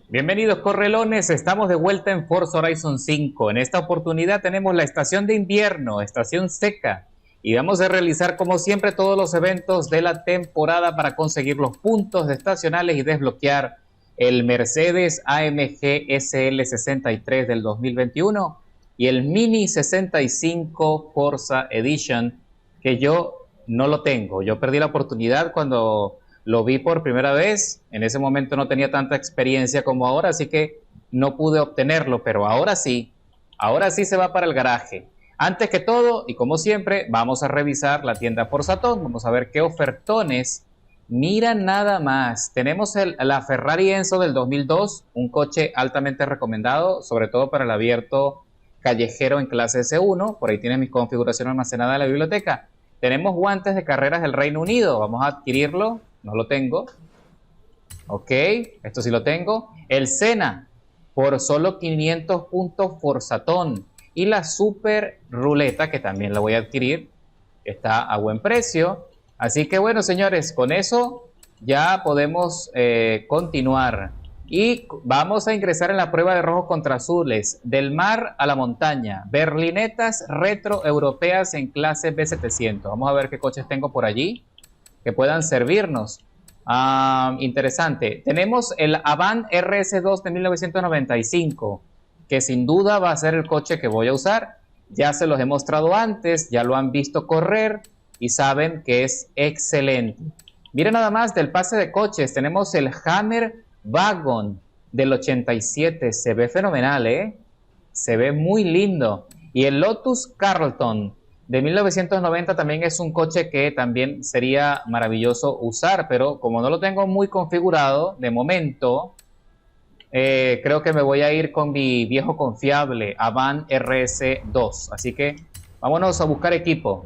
Bienvenidos correlones, estamos de vuelta en Forza Horizon 5. En esta oportunidad tenemos la estación de invierno, estación seca, y vamos a realizar como siempre todos los eventos de la temporada para conseguir los puntos estacionales y desbloquear el Mercedes AMG SL63 del 2021 y el Mini 65 Forza Edition, que yo no lo tengo. Yo perdí la oportunidad cuando lo vi por primera vez. En ese momento no tenía tanta experiencia como ahora, así que no pude obtenerlo, pero ahora sí se va para el garaje. Antes que todo, y como siempre, vamos a revisar la tienda Forzatón, vamos a ver qué ofertones. Mira nada más, tenemos la Ferrari Enzo del 2002, un coche altamente recomendado, sobre todo para el abierto callejero en clase S1, por ahí tiene mi configuración almacenada en la biblioteca. Tenemos guantes de carreras del Reino Unido, vamos a adquirirlo, no lo tengo. Ok, esto sí lo tengo. El Senna, por solo 500 puntos Forzatón. Y la Super Ruleta, que también la voy a adquirir, está a buen precio. Así que bueno, señores, con eso ya podemos continuar. Y vamos a ingresar en la prueba de rojos contra azules, del mar a la montaña, berlinetas retro europeas en clase B700. Vamos a ver qué coches tengo por allí que puedan servirnos. Interesante. Tenemos el Avant RS2 de 1995, que sin duda va a ser el coche que voy a usar. Ya se los he mostrado antes, ya lo han visto correr y saben que es excelente. Miren nada más del pase de coches, tenemos el Hammer Wagon del 87, se ve fenomenal, ¿eh? Se ve muy lindo. Y el Lotus Carlton de 1990 también es un coche que también sería maravilloso usar, pero como no lo tengo muy configurado de momento, creo que me voy a ir con mi viejo confiable Avant RS2. Así que vámonos a buscar equipo.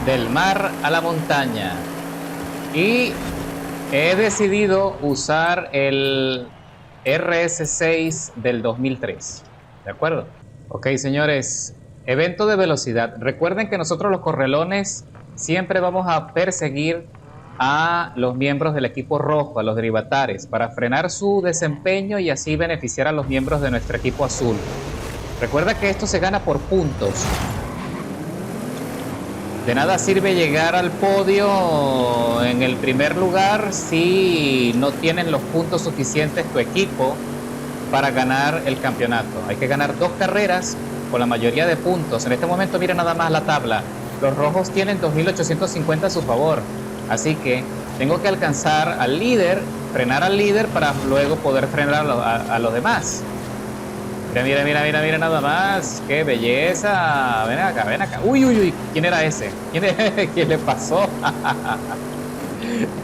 Del mar a la montaña. Y he decidido usar el RS6 del 2003. ¿De acuerdo? Ok, señores. Evento de velocidad. Recuerden que nosotros los correlones siempre vamos a perseguir a los miembros del equipo rojo, a los derivatares, para frenar su desempeño y así beneficiar a los miembros de nuestro equipo azul. Recuerda que esto se gana por puntos. De nada sirve llegar al podio en el primer lugar si no tienen los puntos suficientes tu equipo para ganar el campeonato. Hay que ganar 2 carreras con la mayoría de puntos. En este momento mira nada más la tabla. Los rojos tienen 2.850 a su favor. Así que tengo que alcanzar al líder, frenar al líder para luego poder frenar a los demás. Mira nada más. ¡Qué belleza! Ven acá, ven acá. Uy. ¿Quién era ese? ¿Quién le pasó?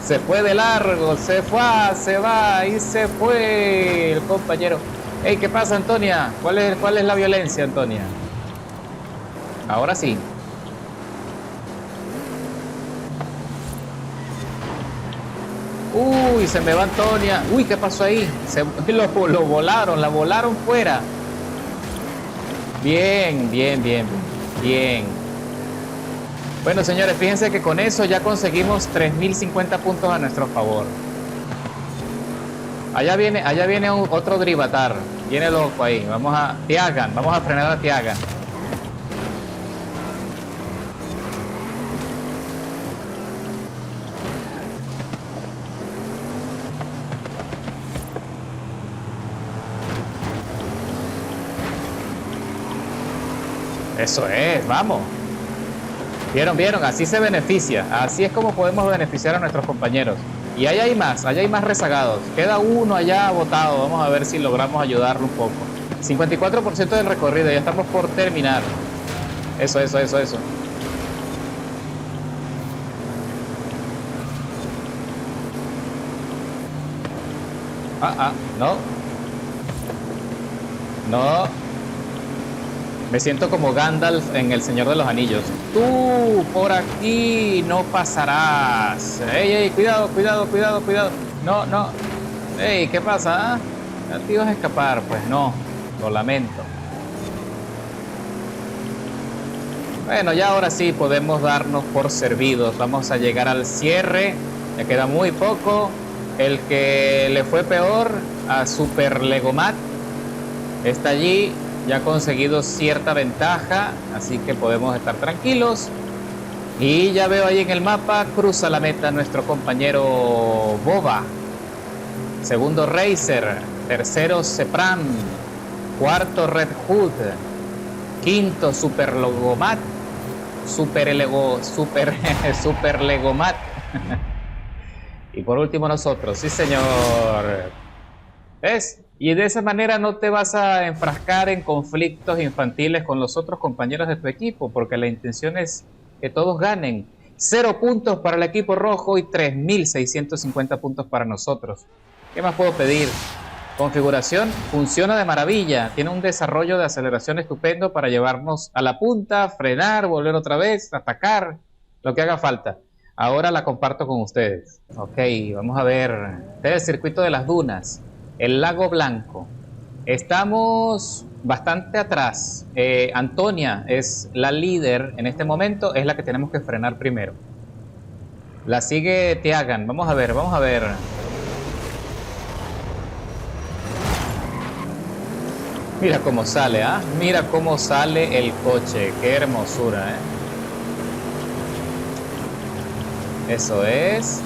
Se fue de largo, se va y se fue el compañero. Ey, ¿qué pasa, Antonia? ¿Cuál es la violencia, Antonia? Ahora sí. Uy, se me va Antonia. Uy, ¿qué pasó ahí? Lo volaron, la volaron fuera. Bien. Bueno, señores, fíjense que con eso ya conseguimos 3.050 puntos a nuestro favor. Allá viene otro Drivatar. Viene loco ahí. Vamos a frenar a Tiagan. Eso es, vamos. ¿Vieron? Así se beneficia. Así es como podemos beneficiar a nuestros compañeros. Y allá hay más rezagados. Queda uno allá botado. Vamos a ver si logramos ayudarlo un poco. 54% del recorrido, ya estamos por terminar. Eso. No. Me siento como Gandalf en El Señor de los Anillos. Tú, por aquí no pasarás. Ey, ey, cuidado, cuidado, cuidado, cuidado. No, no. Ey, ¿qué pasa? ¿Ah? ¿Te ibas a escapar? Pues no, lo lamento. Bueno, ya ahora sí podemos darnos por servidos. Vamos a llegar al cierre. Ya queda muy poco. El que le fue peor a Super Legomat está allí. Ya ha conseguido cierta ventaja, así que podemos estar tranquilos. Y ya veo ahí en el mapa, cruza la meta nuestro compañero Boba. Segundo Racer, tercero Sepram, cuarto Red Hood, quinto Super Legomat, Super Legomat. Y por último nosotros, sí señor. ¿Ves? Y de esa manera no te vas a enfrascar en conflictos infantiles con los otros compañeros de tu equipo, porque la intención es que todos ganen. 0 puntos para el equipo rojo y 3.650 puntos para nosotros. ¿Qué más puedo pedir? Configuración funciona de maravilla. Tiene un desarrollo de aceleración estupendo para llevarnos a la punta, frenar, volver otra vez, atacar, lo que haga falta. Ahora la comparto con ustedes. Ok, vamos a ver. Este es el circuito de las dunas. El Lago Blanco. Estamos bastante atrás. Antonia es la líder en este momento, es la que tenemos que frenar primero. La sigue Tiagan. Vamos a ver, vamos a ver. Mira cómo sale, ¿ah? Mira cómo sale el coche. Qué hermosura, ¿eh? Eso es.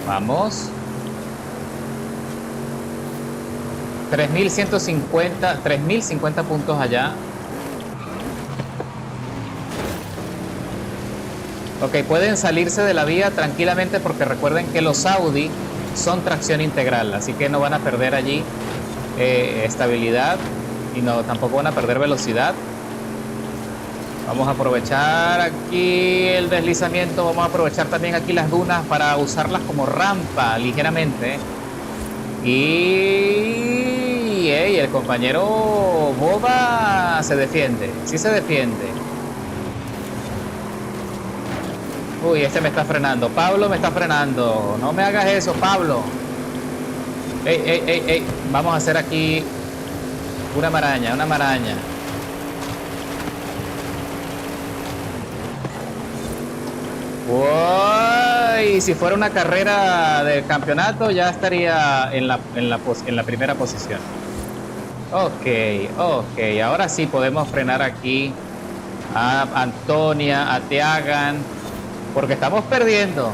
Vamos. 3.150 puntos allá. Ok, pueden salirse de la vía tranquilamente porque recuerden que los Audi son tracción integral, así que no van a perder allí estabilidad y no, tampoco van a perder velocidad. Vamos a aprovechar aquí el deslizamiento, vamos a aprovechar también aquí las dunas para usarlas como rampa ligeramente. Y el compañero Boba se defiende, sí se defiende. Uy, este me está frenando, Pablo me está frenando, no me hagas eso, Pablo. Ey, ey, ey, ey, vamos a hacer aquí una maraña, una maraña. Uy, si fuera una carrera de campeonato ya estaría en la primera posición. Ok, ok, ahora sí podemos frenar aquí a Antonia, a Tiagan, porque estamos perdiendo.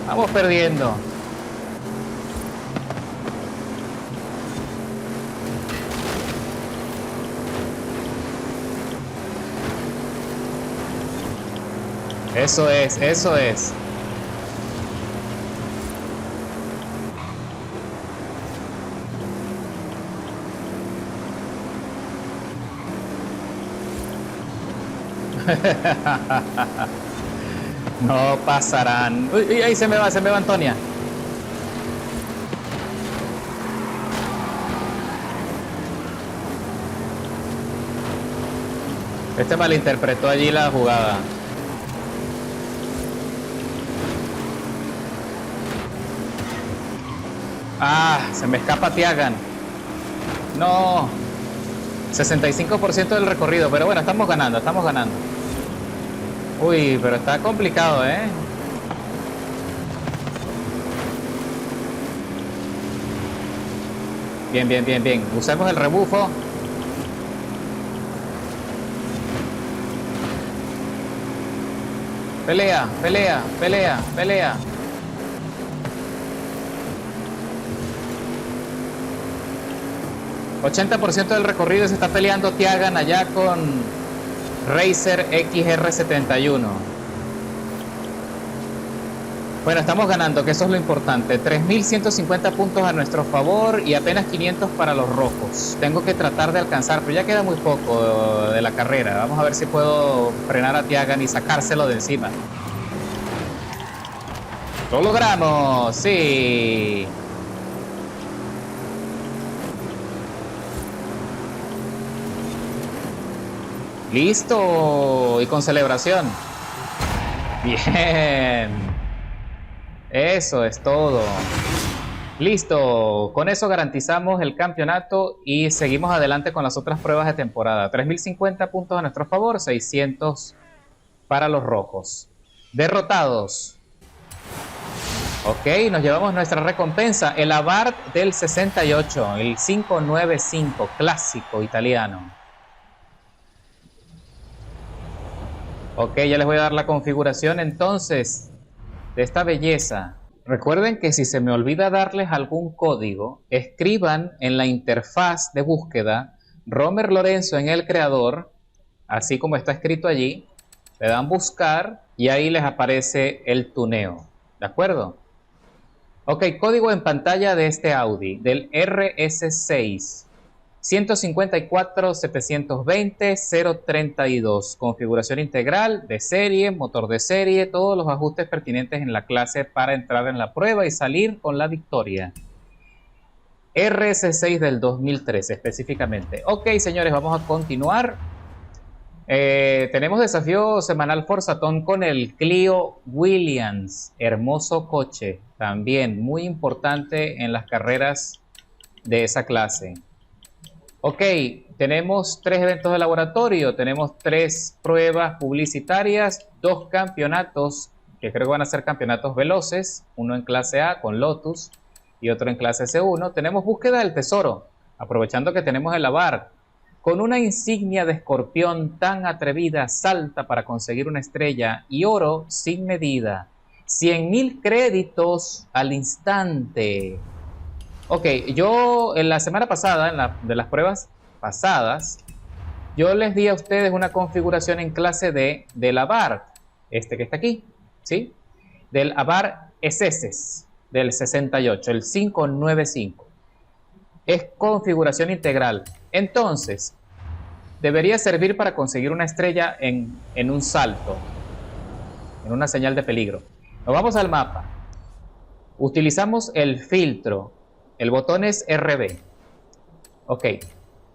Estamos perdiendo. Eso es, eso es. No pasarán. Uy, ahí se me va Antonia. Este malinterpretó allí la jugada. Ah, se me escapa Tiagan. No. 65% del recorrido, pero bueno, estamos ganando, estamos ganando. Uy, pero está complicado, ¿eh? Bien, bien, bien, bien. Usemos el rebufo. Pelea, pelea, pelea, pelea. ...80% del recorrido se está peleando Tiagan allá con Racer XR71. Bueno, estamos ganando, que eso es lo importante. 3.150 puntos a nuestro favor y apenas 500 para los rojos. Tengo que tratar de alcanzar, pero ya queda muy poco de la carrera. Vamos a ver si puedo frenar a Tiagan y sacárselo de encima. ¡Lo logramos! ¡Sí! Listo. Y con celebración. Bien. Eso es todo. Listo. Con eso garantizamos el campeonato y seguimos adelante con las otras pruebas de temporada. 3050 puntos a nuestro favor, 600 para los rojos. Derrotados. Ok, nos llevamos nuestra recompensa. El Abarth del 68, el 595, clásico italiano. Ok, ya les voy a dar la configuración entonces de esta belleza. Recuerden que si se me olvida darles algún código, escriban en la interfaz de búsqueda Romer Lorenzo en el creador, así como está escrito allí, le dan buscar y ahí les aparece el tuneo, ¿de acuerdo? Ok, código en pantalla de este Audi, del RS6, 154-720-032, configuración integral, de serie, motor de serie, todos los ajustes pertinentes en la clase para entrar en la prueba y salir con la victoria. RS6 del 2013 específicamente. Ok, señores, vamos a continuar. Tenemos desafío semanal Forzatón con el Clio Williams, hermoso coche, también muy importante en las carreras de esa clase. Ok, tenemos 3 eventos de laboratorio, tenemos 3 pruebas publicitarias, 2 campeonatos que creo que van a ser campeonatos veloces, uno en clase A con Lotus y otro en clase C1. Tenemos búsqueda del tesoro, aprovechando que tenemos el Abarth. Con una insignia de escorpión tan atrevida, salta para conseguir una estrella y oro sin medida. 100.000 créditos al instante. Ok, yo en la semana pasada, de las pruebas pasadas, yo les di a ustedes una configuración en clase D del Abarth, este que está aquí, ¿sí? Del Abarth SS, del 68, el 595. Es configuración integral. Entonces, debería servir para conseguir una estrella en un salto, en una señal de peligro. Nos vamos al mapa. Utilizamos el filtro. El botón es RB. Ok.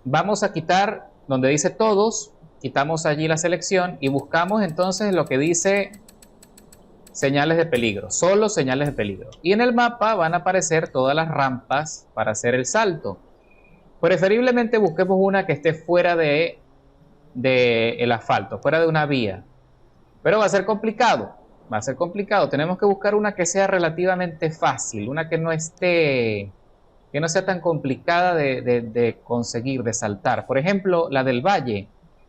Vamos a quitar donde dice todos. Quitamos allí la selección y buscamos entonces lo que dice señales de peligro. Solo señales de peligro. Y en el mapa van a aparecer todas las rampas para hacer el salto. Preferiblemente busquemos una que esté fuera de el asfalto, fuera de una vía. Pero va a ser complicado. Va a ser complicado. Tenemos que buscar una que sea relativamente fácil, una que no esté, que no sea tan complicada de conseguir, de saltar. Por ejemplo, la del Valle.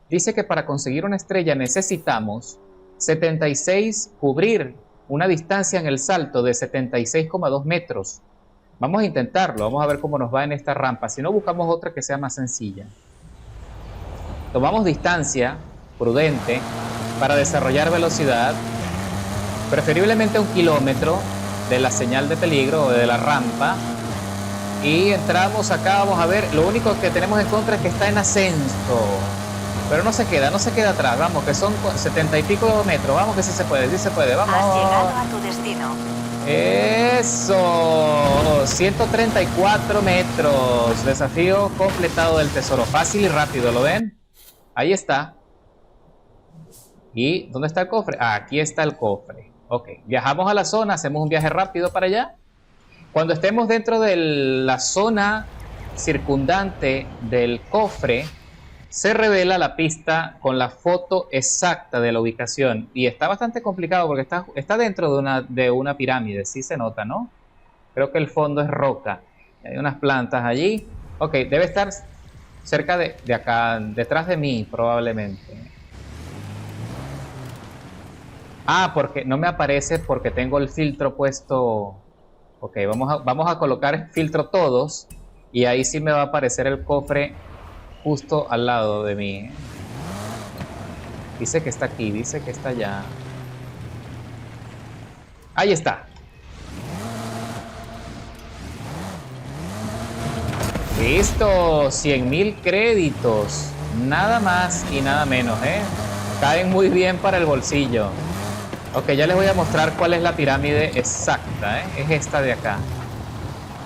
Dice que para conseguir una estrella necesitamos 76, cubrir una distancia en el salto de 76,2 metros. Vamos a intentarlo, vamos a ver cómo nos va en esta rampa. Si no, buscamos otra que sea más sencilla. Tomamos distancia prudente para desarrollar velocidad, preferiblemente 1 kilómetro de la señal de peligro o de la rampa. Y entramos acá, vamos a ver, lo único que tenemos en contra es que está en ascenso. Pero no se queda atrás, vamos, que son 70 y pico metros, vamos que sí se puede, vamos. Has llegado a tu destino. Eso, 134 metros, desafío completado del tesoro, fácil y rápido, ¿lo ven? Ahí está. ¿Y dónde está el cofre? Ah, aquí está el cofre. Ok, viajamos a la zona, hacemos un viaje rápido para allá. Cuando estemos dentro de la zona circundante del cofre, se revela la pista con la foto exacta de la ubicación. Y está bastante complicado porque está dentro de una pirámide, sí se nota, ¿no? Creo que el fondo es roca. Hay unas plantas allí. Ok, debe estar cerca de acá, detrás de mí probablemente. Ah, porque no me aparece porque tengo el filtro puesto. Ok, vamos a colocar filtro todos y ahí sí me va a aparecer el cofre justo al lado de mí. Dice que está aquí, dice que está allá. Ahí está. Listo, 100.000 créditos. Nada más y nada menos, ¿eh? Caen muy bien para el bolsillo. Ok, ya les voy a mostrar cuál es la pirámide exacta, ¿eh? Es esta de acá.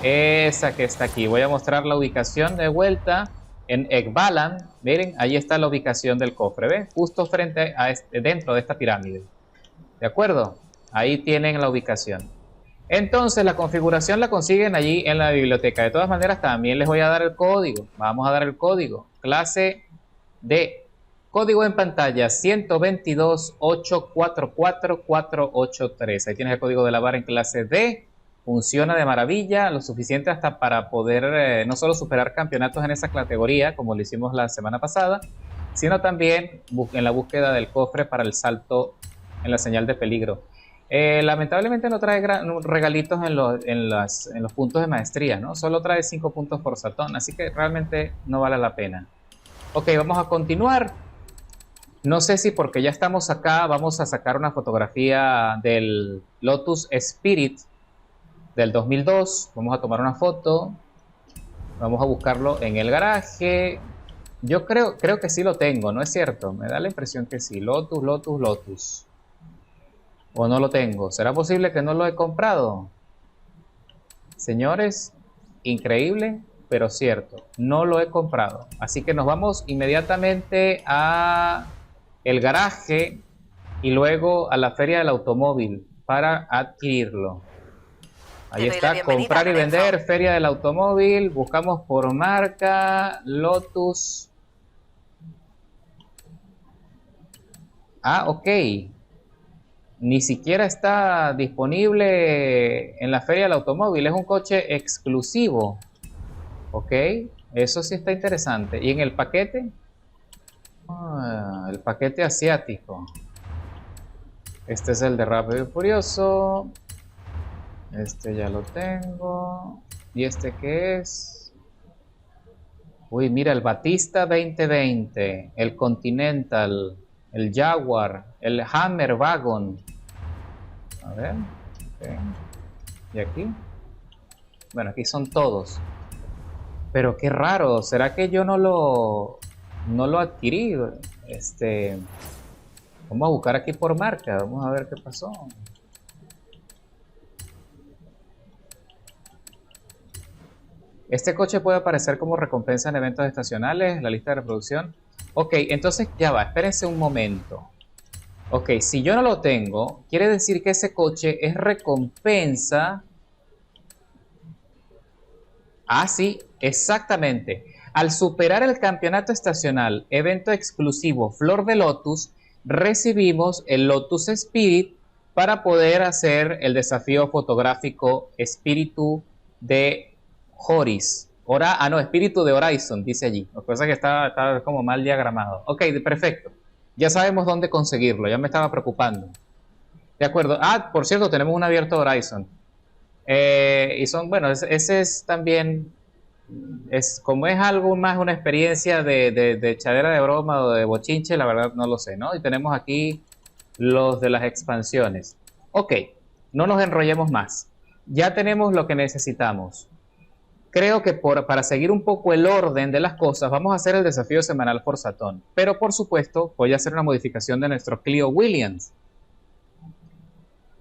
Esa que está aquí. Voy a mostrar la ubicación de vuelta. en Ekbalan, miren, ahí está la ubicación del cofre, ¿ven? Justo frente a dentro de esta pirámide. ¿De acuerdo? Ahí tienen la ubicación. Entonces la configuración la consiguen allí en la biblioteca. De todas maneras, también les voy a dar el código. Vamos a dar el código. Clase D. Código en pantalla 122-844-483. Ahí tienes el código de la barra en clase D. Funciona de maravilla, lo suficiente hasta para poder no solo superar campeonatos en esa categoría, como lo hicimos la semana pasada, sino también en la búsqueda del cofre para el salto en la señal de peligro. Lamentablemente no trae regalitos en los puntos de maestría, ¿no? Solo trae 5 puntos por Satón, así que realmente no vale la pena. Ok, vamos a continuar. No sé si porque ya estamos acá vamos a sacar una fotografía del Lotus Spirit del 2002. Vamos a tomar una foto. Vamos a buscarlo en el garaje. Yo creo que sí lo tengo, ¿no es cierto? Me da la impresión que sí. Lotus. ¿O no lo tengo? ¿Será posible que no lo he comprado? Señores, increíble, pero cierto. No lo he comprado. Así que nos vamos inmediatamente a el garaje y luego a la feria del automóvil para adquirirlo. Ahí está, comprar y vender, feria del automóvil. Buscamos por marca Lotus. Ah, ok. Ni siquiera está disponible en la feria del automóvil. Es un coche exclusivo. Ok, eso sí está interesante. ¿Y en el paquete? El paquete asiático. Este es el de Rápido y Furioso. Este ya lo tengo. ¿Y este qué es? Uy, mira, el Batista 2020, el Continental, el Jaguar, el Hammer Wagon. A ver. Okay. ¿Y aquí? Bueno, aquí son todos. Pero qué raro, ¿será que yo no lo adquirí? Vamos a buscar aquí por marca, vamos a ver qué pasó. Este coche puede aparecer como recompensa en eventos estacionales, la lista de reproducción. Ok, entonces ya va, espérense un momento. Ok, si yo no lo tengo, quiere decir que ese coche es recompensa. Ah, sí, exactamente. Al superar el campeonato estacional, evento exclusivo Flor de Lotus, recibimos el Lotus Spirit para poder hacer el desafío fotográfico Espíritu de Horis. Espíritu de Horizon, dice allí. Lo que pasa es que está como mal diagramado. Ok, perfecto. Ya sabemos dónde conseguirlo, ya me estaba preocupando. De acuerdo. Ah, por cierto, tenemos un abierto Horizon. Y son, bueno, ese es también, como es algo más una experiencia de echadera de broma o de bochinche, la verdad no lo sé, ¿no? Y tenemos aquí los de las expansiones. Ok, no nos enrollemos más. Ya tenemos lo que necesitamos. Creo que para seguir un poco el orden de las cosas, vamos a hacer el desafío semanal por Satón. Pero por supuesto, voy a hacer una modificación de nuestro Clio Williams.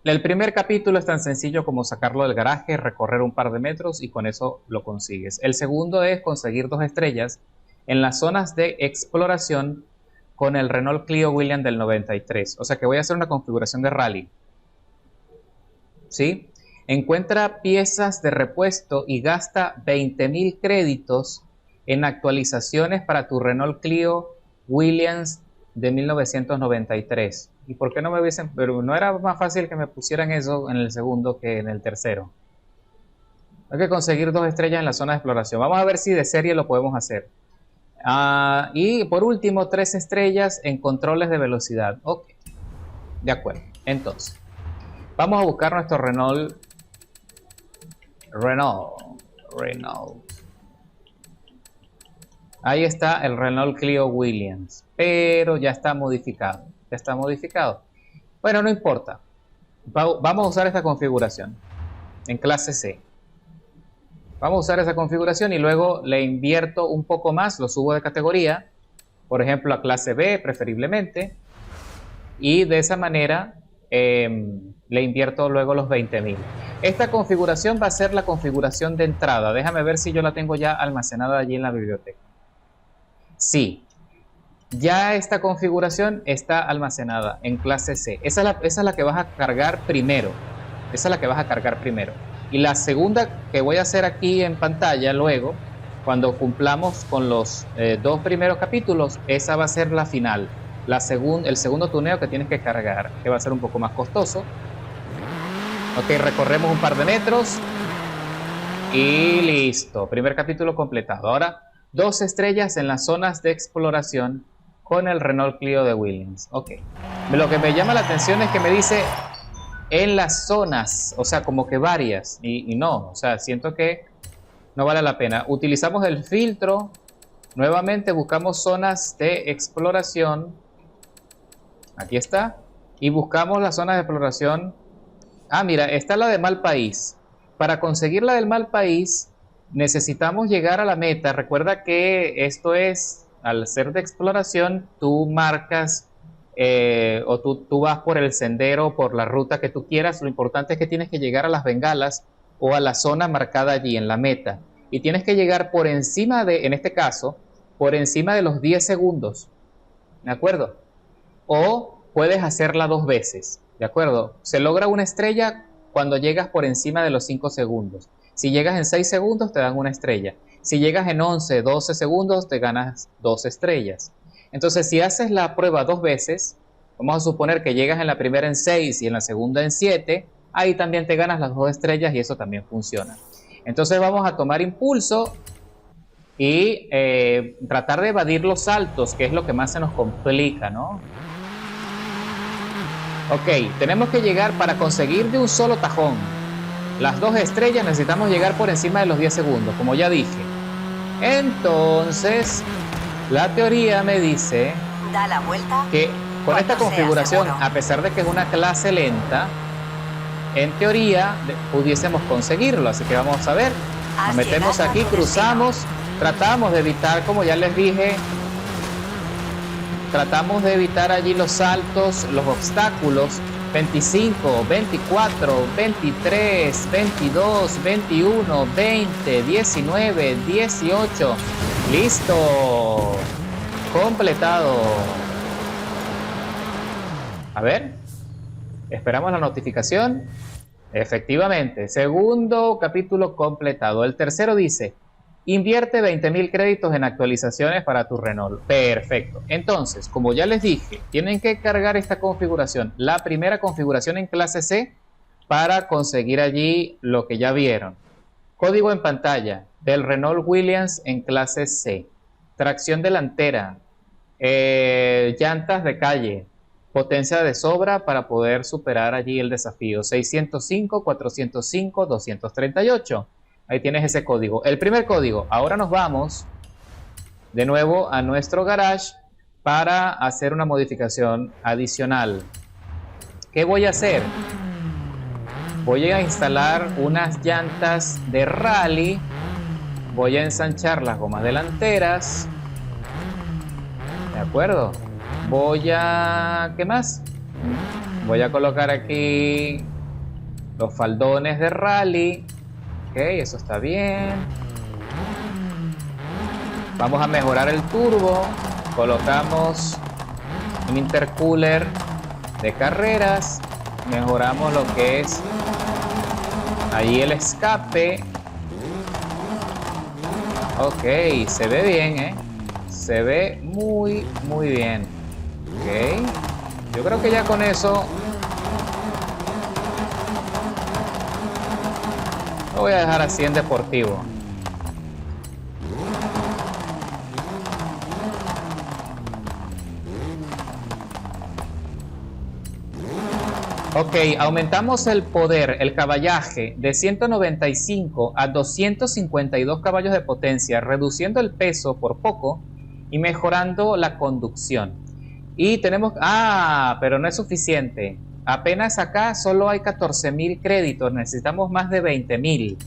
El primer capítulo es tan sencillo como sacarlo del garaje, recorrer un par de metros y con eso lo consigues. El segundo es conseguir 2 estrellas en las zonas de exploración con el Renault Clio Williams del 93. O sea que voy a hacer una configuración de rally. ¿Sí? Encuentra piezas de repuesto y gasta 20.000 créditos en actualizaciones para tu Renault Clio Williams de 1993. ¿Y por qué no me hubiesen? Pero no era más fácil que me pusieran eso en el segundo que en el tercero. Hay que conseguir 2 estrellas en la zona de exploración. Vamos a ver si de serie lo podemos hacer. Y por último, 3 estrellas en controles de velocidad. Ok, de acuerdo. Entonces, vamos a buscar nuestro Renault. Ahí está el Renault Clio Williams, pero ya está modificado. Bueno, no importa. Vamos a usar esta configuración en clase C. Vamos a usar esa configuración y luego le invierto un poco más, lo subo de categoría, por ejemplo a clase B preferiblemente, y de esa manera le invierto luego los 20.000. Esta configuración va a ser la configuración de entrada. Déjame ver si yo la tengo ya almacenada allí en la biblioteca. Sí, ya esta configuración está almacenada en clase C. Esa es la que vas a cargar primero. Esa es la que vas a cargar primero. Y la segunda que voy a hacer aquí en pantalla luego, cuando cumplamos con los dos primeros capítulos, esa va a ser la final. El segundo tuneo que tienes que cargar, que va a ser un poco más costoso. Ok, recorremos un par de metros. Y listo, primer capítulo completado. Ahora, 2 estrellas en las zonas de exploración con el Renault Clio de Williams. Ok, lo que me llama la atención es que me dice en las zonas, o sea, como que varias, y no, o sea, siento que no vale la pena. Utilizamos el filtro, nuevamente buscamos zonas de exploración, aquí está, y buscamos las zonas de exploración. Ah, mira, está la de mal país. Para conseguir la del mal país, necesitamos llegar a la meta. Recuerda que esto es, al ser de exploración, tú marcas o tú vas por el sendero, por la ruta que tú quieras. Lo importante es que tienes que llegar a las bengalas o a la zona marcada allí en la meta. Y tienes que llegar por encima de, en este caso, por encima de los 10 segundos. ¿De acuerdo? O puedes hacerla 2 veces. ¿De acuerdo? Se logra una estrella cuando llegas por encima de los 5 segundos. Si llegas en 6 segundos te dan una estrella. Si llegas en 11, 12 segundos te ganas 2 estrellas. Entonces si haces la prueba 2 veces, vamos a suponer que llegas en la primera en 6 y en la segunda en 7, ahí también te ganas las 2 estrellas y eso también funciona. Entonces vamos a tomar impulso y tratar de evadir los saltos, que es lo que más se nos complica, ¿no? Ok, tenemos que llegar para conseguir de un solo tajón las 2 estrellas, necesitamos llegar por encima de los 10 segundos, como ya dije. Entonces, la teoría me dice da la vuelta que con esta configuración, a pesar de que es una clase lenta, en teoría pudiésemos conseguirlo. Así que vamos a ver, nos metemos aquí, cruzamos, tratamos de evitar, como ya les dije, tratamos de evitar allí los saltos, los obstáculos. 25, 24, 23, 22, 21, 20, 19, 18. ¡Listo! Completado. A ver, esperamos la notificación. Efectivamente, segundo capítulo completado. El tercero dice: invierte 20.000 créditos en actualizaciones para tu Renault. Perfecto. Entonces, como ya les dije, tienen que cargar esta configuración, la primera configuración en clase C, para conseguir allí lo que ya vieron. Código en pantalla del Renault Williams en clase C. Tracción delantera, llantas de calle, potencia de sobra para poder superar allí el desafío. 605, 405, 238. Ahí tienes ese código. El primer código. Ahora nos vamos de nuevo a nuestro garage para hacer una modificación adicional. ¿Qué voy a hacer? Voy a instalar unas llantas de rally. Voy a ensanchar las gomas delanteras. ¿De acuerdo? Voy a... ¿qué más? Voy a colocar aquí los faldones de rally. Ok, eso está bien. Vamos a mejorar el turbo. Colocamos un intercooler de carreras. Mejoramos lo que es ahí el escape. Ok, se ve bien, ¿eh? Se ve muy, muy bien. Ok. Yo creo que ya con eso lo voy a dejar así en deportivo. Ok, aumentamos el poder, el caballaje de 195 a 252 caballos de potencia, reduciendo el peso por poco y mejorando la conducción. Y tenemos... Ah, pero no es suficiente. Apenas acá solo hay 14.000 créditos, necesitamos más de 20.000.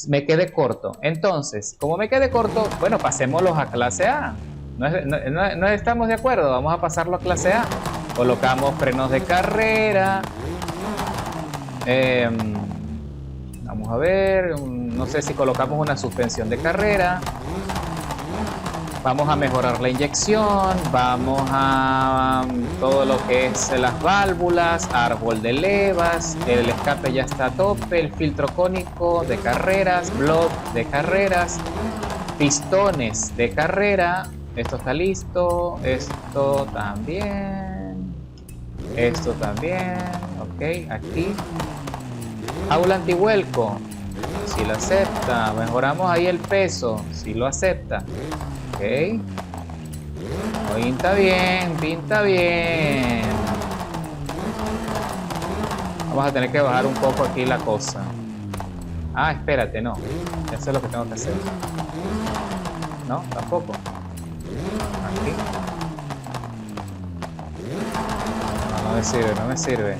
Me quedé corto. Entonces, como me quedé corto, bueno, pasémoslos a clase A. No estamos de acuerdo, vamos a pasarlo a clase A. Colocamos frenos de carrera. Vamos a ver, no sé si colocamos una suspensión de carrera. Vamos a mejorar la inyección, vamos a todo lo que es las válvulas, árbol de levas, el escape ya está a tope, el filtro cónico de carreras, block de carreras, pistones de carrera, esto está listo, esto también, ok, aquí, jaula antivuelco, si lo acepta, mejoramos ahí el peso, si lo acepta. Ok. Pinta bien, pinta bien. Vamos a tener que bajar un poco aquí la cosa. Ah, espérate, no. Eso es lo que tengo que hacer. No, tampoco. Aquí. No, no me sirve, no me sirve.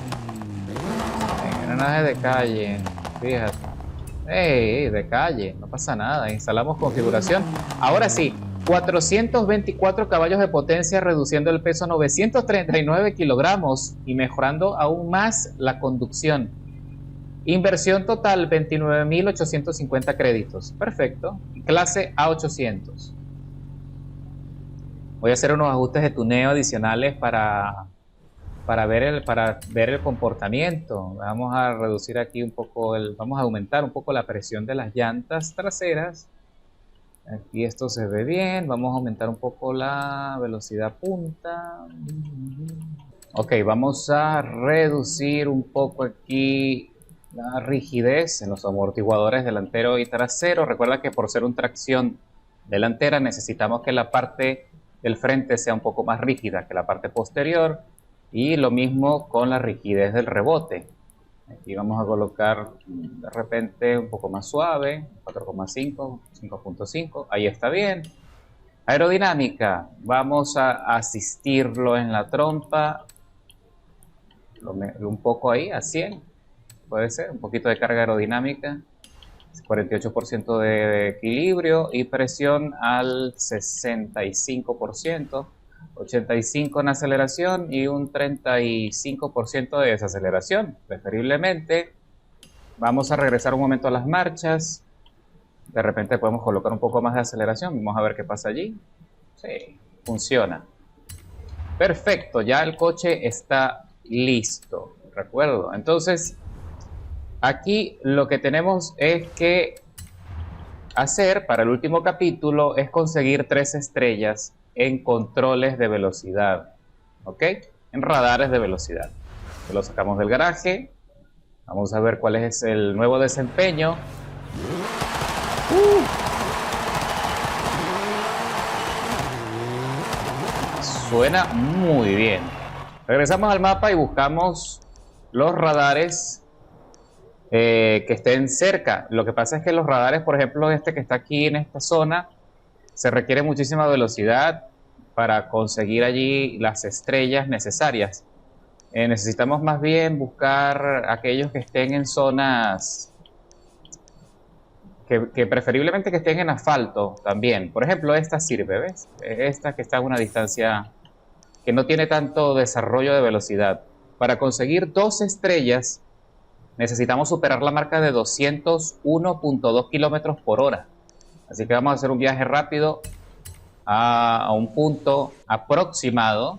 Engranaje de calle. Fíjate. Ey, de calle, no pasa nada. Instalamos configuración. Ahora sí. 424 caballos de potencia, reduciendo el peso a 939 kilogramos y mejorando aún más la conducción. Inversión total 29.850 créditos. Perfecto. Clase A800. Voy a hacer unos ajustes de tuneo adicionales para ver el comportamiento. Vamos a reducir aquí un poco vamos a aumentar un poco la presión de las llantas traseras. Aquí esto se ve bien, vamos a aumentar un poco la velocidad punta. Ok, vamos a reducir un poco aquí la rigidez en los amortiguadores delantero y trasero. Recuerda que por ser una tracción delantera necesitamos que la parte del frente sea un poco más rígida que la parte posterior, y lo mismo con la rigidez del rebote. Aquí vamos a colocar de repente un poco más suave, 4,5, 5.5, ahí está bien. Aerodinámica, vamos a asistirlo en la trompa, un poco ahí, a 100, puede ser, un poquito de carga aerodinámica, 48% de equilibrio y presión al 65%. 85 en aceleración y un 35% de desaceleración, preferiblemente. Vamos a regresar un momento a las marchas. De repente podemos colocar un poco más de aceleración. Vamos a ver qué pasa allí. Sí, funciona. Perfecto, ya el coche está listo. Recuerdo. Entonces, aquí lo que tenemos es que hacer para el último capítulo es conseguir 3 estrellas en controles de velocidad, ¿ok? En radares de velocidad. Lo sacamos del garaje. Vamos a ver cuál es el nuevo desempeño. Suena muy bien. Regresamos al mapa y buscamos los radares que estén cerca. Lo que pasa es que los radares, por ejemplo, este que está aquí en esta zona, se requiere muchísima velocidad para conseguir allí las estrellas necesarias. Necesitamos más bien buscar aquellos que estén en zonas que preferiblemente que estén en asfalto también. Por ejemplo, esta sirve, ¿ves? Esta que está a una distancia que no tiene tanto desarrollo de velocidad. Para conseguir 2 estrellas necesitamos superar la marca de 201.2 kilómetros por hora. Así que vamos a hacer un viaje rápido a un punto aproximado.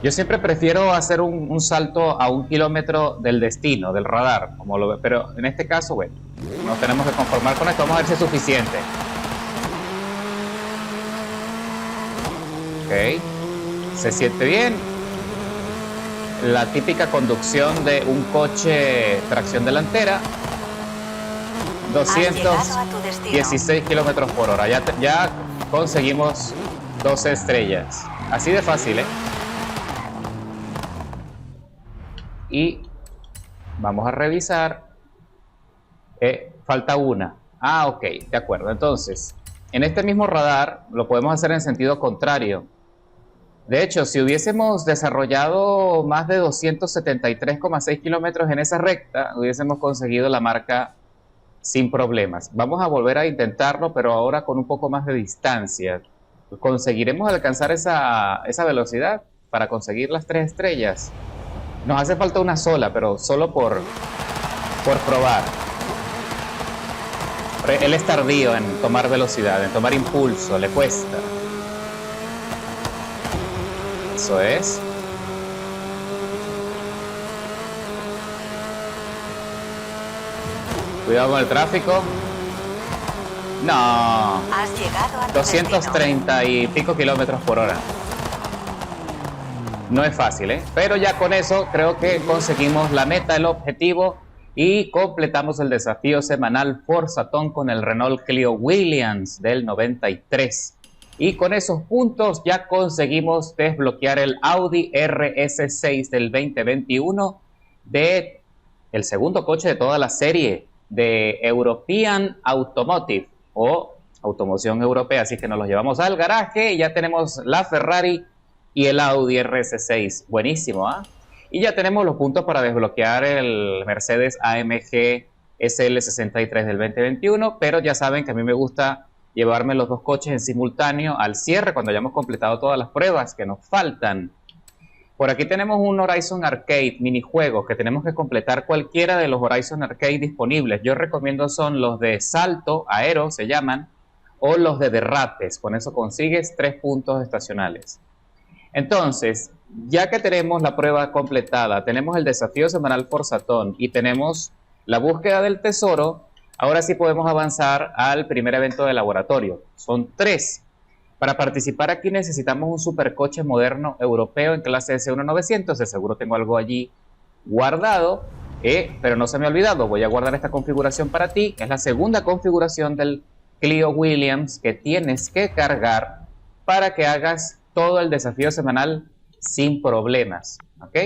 Yo siempre prefiero hacer un salto a 1 kilómetro del destino, del radar, pero en este caso, bueno, nos tenemos que conformar con esto. Vamos a ver si es suficiente. Ok, se siente bien. La típica conducción de un coche tracción delantera. 216 kilómetros por hora. Ya conseguimos 12 estrellas. Así de fácil, ¿eh? Y vamos a revisar. Falta una. Ah, ok, de acuerdo. Entonces, en este mismo radar lo podemos hacer en sentido contrario. De hecho, si hubiésemos desarrollado más de 273,6 kilómetros en esa recta, hubiésemos conseguido la marca sin problemas. Vamos a volver a intentarlo, pero ahora con un poco más de distancia. ¿Conseguiremos alcanzar esa velocidad para conseguir las 3 estrellas? Nos hace falta una sola, pero solo por probar. Él es tardío en tomar velocidad, en tomar impulso, le cuesta. Eso es. Cuidado con el tráfico. No. Has llegado a tu 230 destino. y pico kilómetros por hora. No es fácil, ¿eh? Pero ya con eso creo que conseguimos la meta, el objetivo y completamos el desafío semanal Forzatón con el Renault Clio Williams del 93. Y con esos puntos ya conseguimos desbloquear el Audi RS6 del 2021 de el segundo coche de toda la serie de European Automotive o Automoción Europea. Así que nos los llevamos al garaje y ya tenemos la Ferrari y el Audi RS6. Buenísimo, ¿ah? Y ya tenemos los puntos para desbloquear el Mercedes AMG SL63 del 2021, pero ya saben que a mí me gusta llevarme los dos coches en simultáneo al cierre cuando hayamos completado todas las pruebas que nos faltan. Por aquí tenemos un Horizon Arcade minijuegos que tenemos que completar cualquiera de los Horizon Arcade disponibles. Yo recomiendo son los de salto, aero se llaman, o los de derrapes. Con eso consigues 3 puntos estacionales. Entonces, ya que tenemos la prueba completada, tenemos el desafío semanal Forzatón y tenemos la búsqueda del tesoro, ahora sí podemos avanzar al primer evento de laboratorio. Son 3. Para participar aquí necesitamos un supercoche moderno europeo en clase S1900. De seguro tengo algo allí guardado, pero no se me ha olvidado. Voy a guardar esta configuración para ti. Es la segunda configuración del Clio Williams que tienes que cargar para que hagas todo el desafío semanal sin problemas, ¿ok?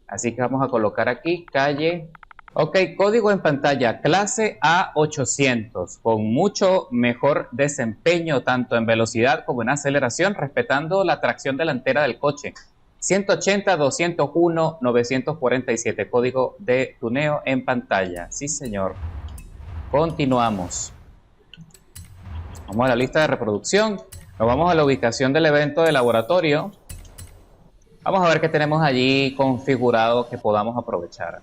Así que vamos a colocar aquí calle. Ok, código en pantalla, clase A800, con mucho mejor desempeño tanto en velocidad como en aceleración, respetando la tracción delantera del coche. 180, 201, 947, código de tuneo en pantalla. Sí, señor. Continuamos. Vamos a la lista de reproducción. Nos vamos a la ubicación del evento de laboratorio. Vamos a ver qué tenemos allí configurado que podamos aprovechar.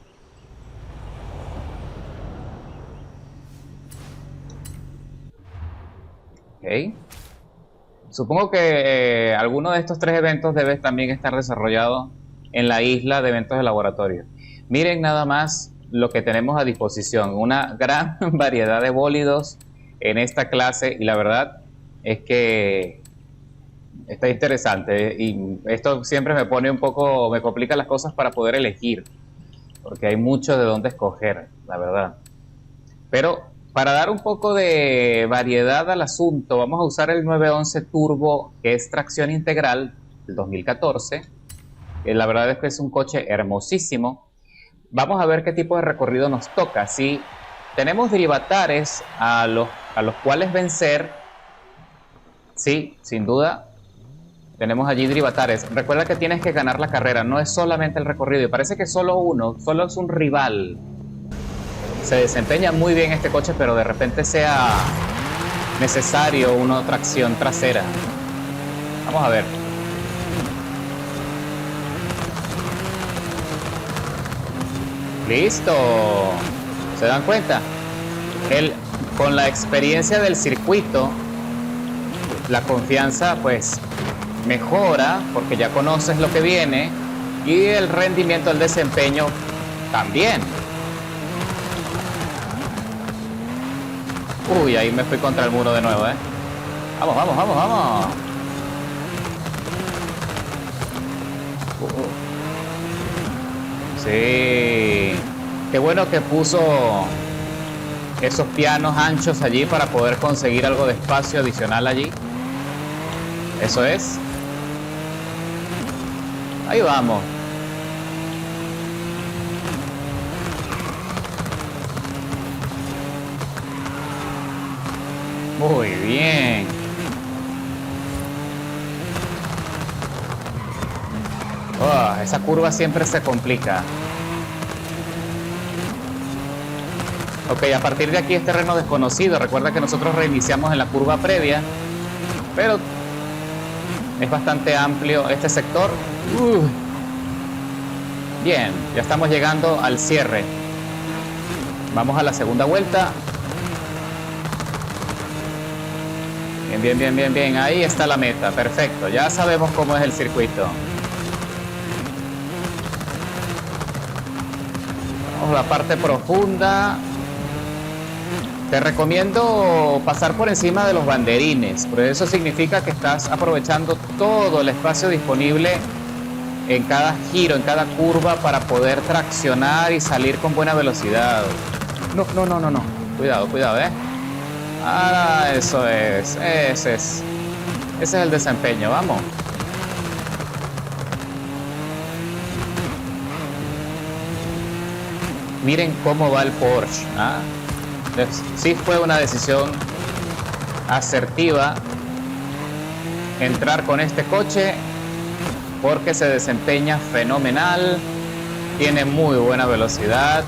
Ok. Supongo que alguno de estos 3 eventos debe también estar desarrollado en la isla de eventos de laboratorio. Miren nada más lo que tenemos a disposición. Una gran variedad de bólidos en esta clase y la verdad es que está interesante y esto siempre me pone un poco, me complica las cosas para poder elegir, porque hay mucho de dónde escoger, la verdad. Pero para dar un poco de variedad al asunto, vamos a usar el 911 Turbo, que es tracción integral del 2014. La verdad es que es un coche hermosísimo. Vamos a ver qué tipo de recorrido nos toca. Si tenemos derivatares a los cuales vencer, sí, sin duda, tenemos allí derivatares. Recuerda que tienes que ganar la carrera, no es solamente el recorrido. Y parece que solo es un rival. Se desempeña muy bien este coche, pero de repente sea necesario una tracción trasera. Vamos a ver. Listo. ¿Se dan cuenta? Con la experiencia del circuito, la confianza pues mejora porque ya conoces lo que viene y el rendimiento, el desempeño también. Uy, ahí me fui contra el muro de nuevo, ¿eh? Vamos, vamos, vamos, vamos. Sí. Qué bueno que puso esos pianos anchos allí para poder conseguir algo de espacio adicional allí. Eso es. Ahí vamos. Muy bien. Oh, esa curva siempre se complica. Ok, a partir de aquí es terreno desconocido. Recuerda que nosotros reiniciamos en la curva previa, pero es bastante amplio este sector. Bien, ya estamos llegando al cierre. Vamos a la segunda vuelta. Bien, bien, bien, bien, bien. Ahí está la meta. Perfecto. Ya sabemos cómo es el circuito. Vamos a la parte profunda. Te recomiendo pasar por encima de los banderines, porque eso significa que estás aprovechando todo el espacio disponible en cada giro, en cada curva, para poder traccionar y salir con buena velocidad. No, no, no, no, no. Cuidado, cuidado, Ah, eso es. Ese es el desempeño, vamos. Miren cómo va el Porsche. Sí fue una decisión asertiva entrar con este coche, porque se desempeña fenomenal, tiene muy buena velocidad,